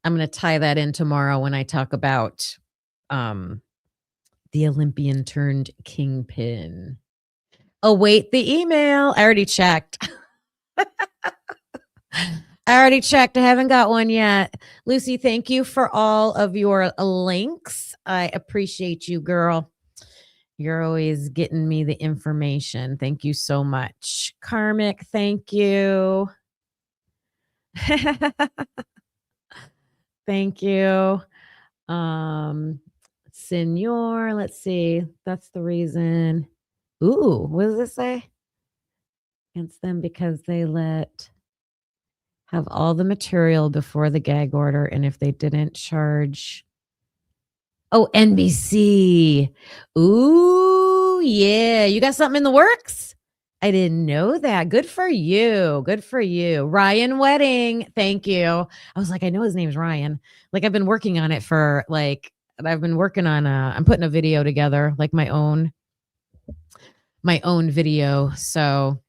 I'm going to tie that in tomorrow when I talk about the Olympian turned kingpin. Await the email. I already checked. I haven't got one yet. Lucy, thank you for all of your links. I appreciate you, girl. You're always getting me the information. Thank you so much. Karmic, thank you. Thank you. Senor, let's see. That's the reason. Ooh, what does it say? Against them because they have all the material before the gag order, and if they didn't charge. Oh, NBC. Ooh, yeah. You got something in the works? I didn't know that. Good for you. Good for you. Ryan Wedding. Thank you. I was like, I know his name's Ryan. Like, I've been working on it for I'm putting a video together, like my own video. So,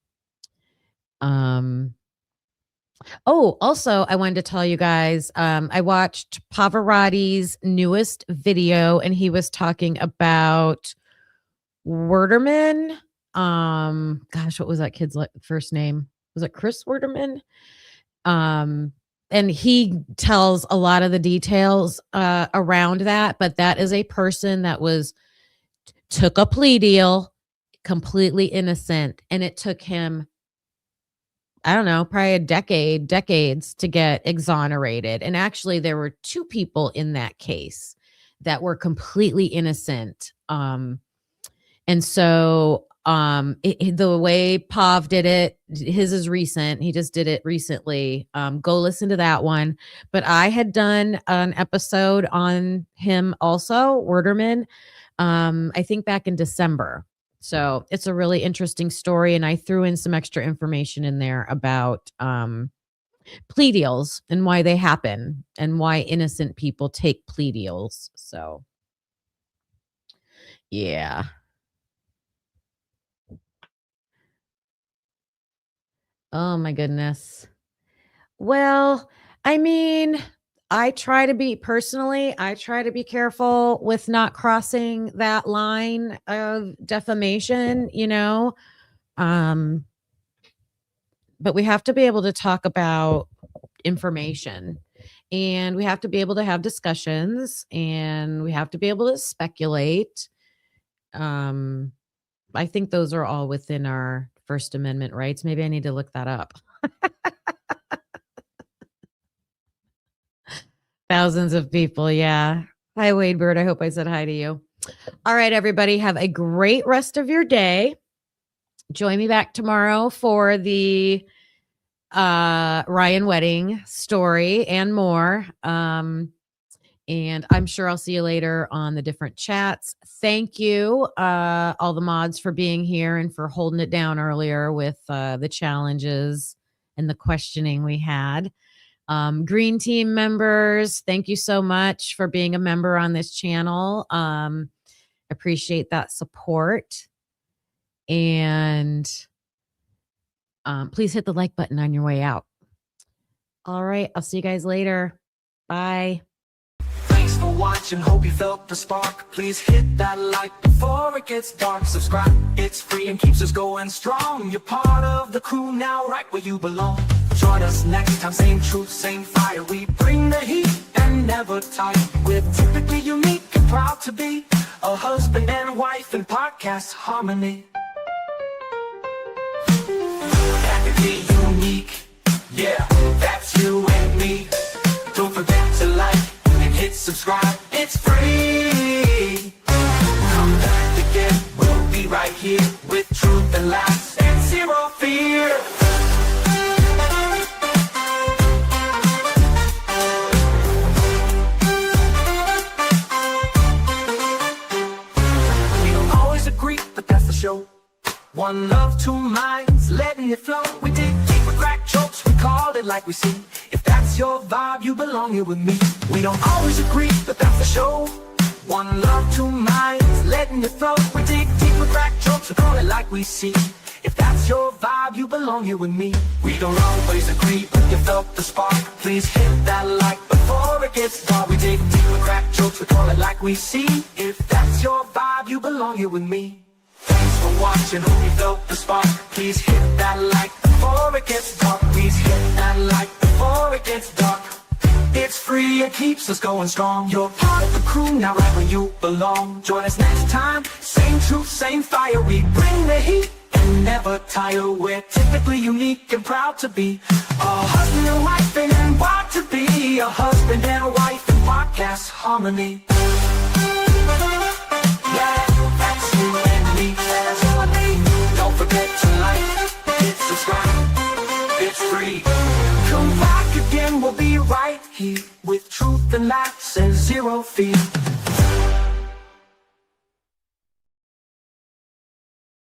oh, also, I wanted to tell you guys, I watched Pavarotti's newest video, and he was talking about Werderman. Gosh, what was that kid's first name? Was it Chris Werderman? And he tells a lot of the details around that, but that is a person that took a plea deal, completely innocent, and it took him, I don't know, probably decades to get exonerated. And actually, there were 2 people in that case that were completely innocent. And so the way Pav did it, his is recent. He just did it recently. Go listen to that one. But I had done an episode on him also, Werderman, I think back in December. So it's a really interesting story. And I threw in some extra information in there about plea deals and why they happen and why innocent people take plea deals. So, yeah. Oh, my goodness. Well, I mean, I try to be careful with not crossing that line of defamation, but we have to be able to talk about information. and we have to be able to have discussions, and we have to be able to speculate. I think those are all within our First Amendment rights. Maybe I need to look that up. Thousands of people. Yeah. Hi, Wade Bird. I hope I said hi to you. All right, everybody. Have a great rest of your day. Join me back tomorrow for the Ryan wedding story and more. And I'm sure I'll see you later on the different chats. Thank you, all the mods, for being here and for holding it down earlier with the challenges and the questioning we had. Green team members, thank you so much for being a member on this channel. Appreciate that support. And please hit the like button on your way out. All right, I'll see you guys later. Bye. Thanks for watching, hope you felt the spark. Please hit that like before it gets dark. Subscribe, it's free and keeps us going strong. You're part of the crew now, right where you belong. Join us next time, same truth, same fire. We bring the heat and never tire. We're typically unique and proud to be a husband and wife in podcast harmony. That could be unique, yeah, that's you and me. Don't forget to like and hit subscribe, it's free. Come back again, we'll be right here with truth and laughs and zero fear. We don't always agree, but that's the show. One love, two minds, letting it flow. We dig deep with crack jokes, we call it like we see. If that's your vibe, you belong here with me. We don't always agree, but that's the show. One love, two minds, letting it flow. We dig deep with crack jokes, we call it like we see. If that's your vibe, you belong here with me. We don't always agree, but you felt the spark. Please hit that like before it gets dark. We dig deep with crack jokes, we call it like we see. If that's your vibe, you belong here with me. Thanks for watching, hope you felt the spark. Please hit that like before it gets dark. Please hit that like before it gets dark. It's free, it keeps us going strong. You're part of the crew now, right where you belong. Join us next time, same truth, same fire. We bring the heat and never tire. We're typically unique and proud to be a husband and wife and proud to be a husband and a wife in podcast harmony. Yeah, that's you and me, that's you and me. Don't forget to like, hit subscribe, it's free. Come back again, we'll be right here with truth and laughs and zero fear.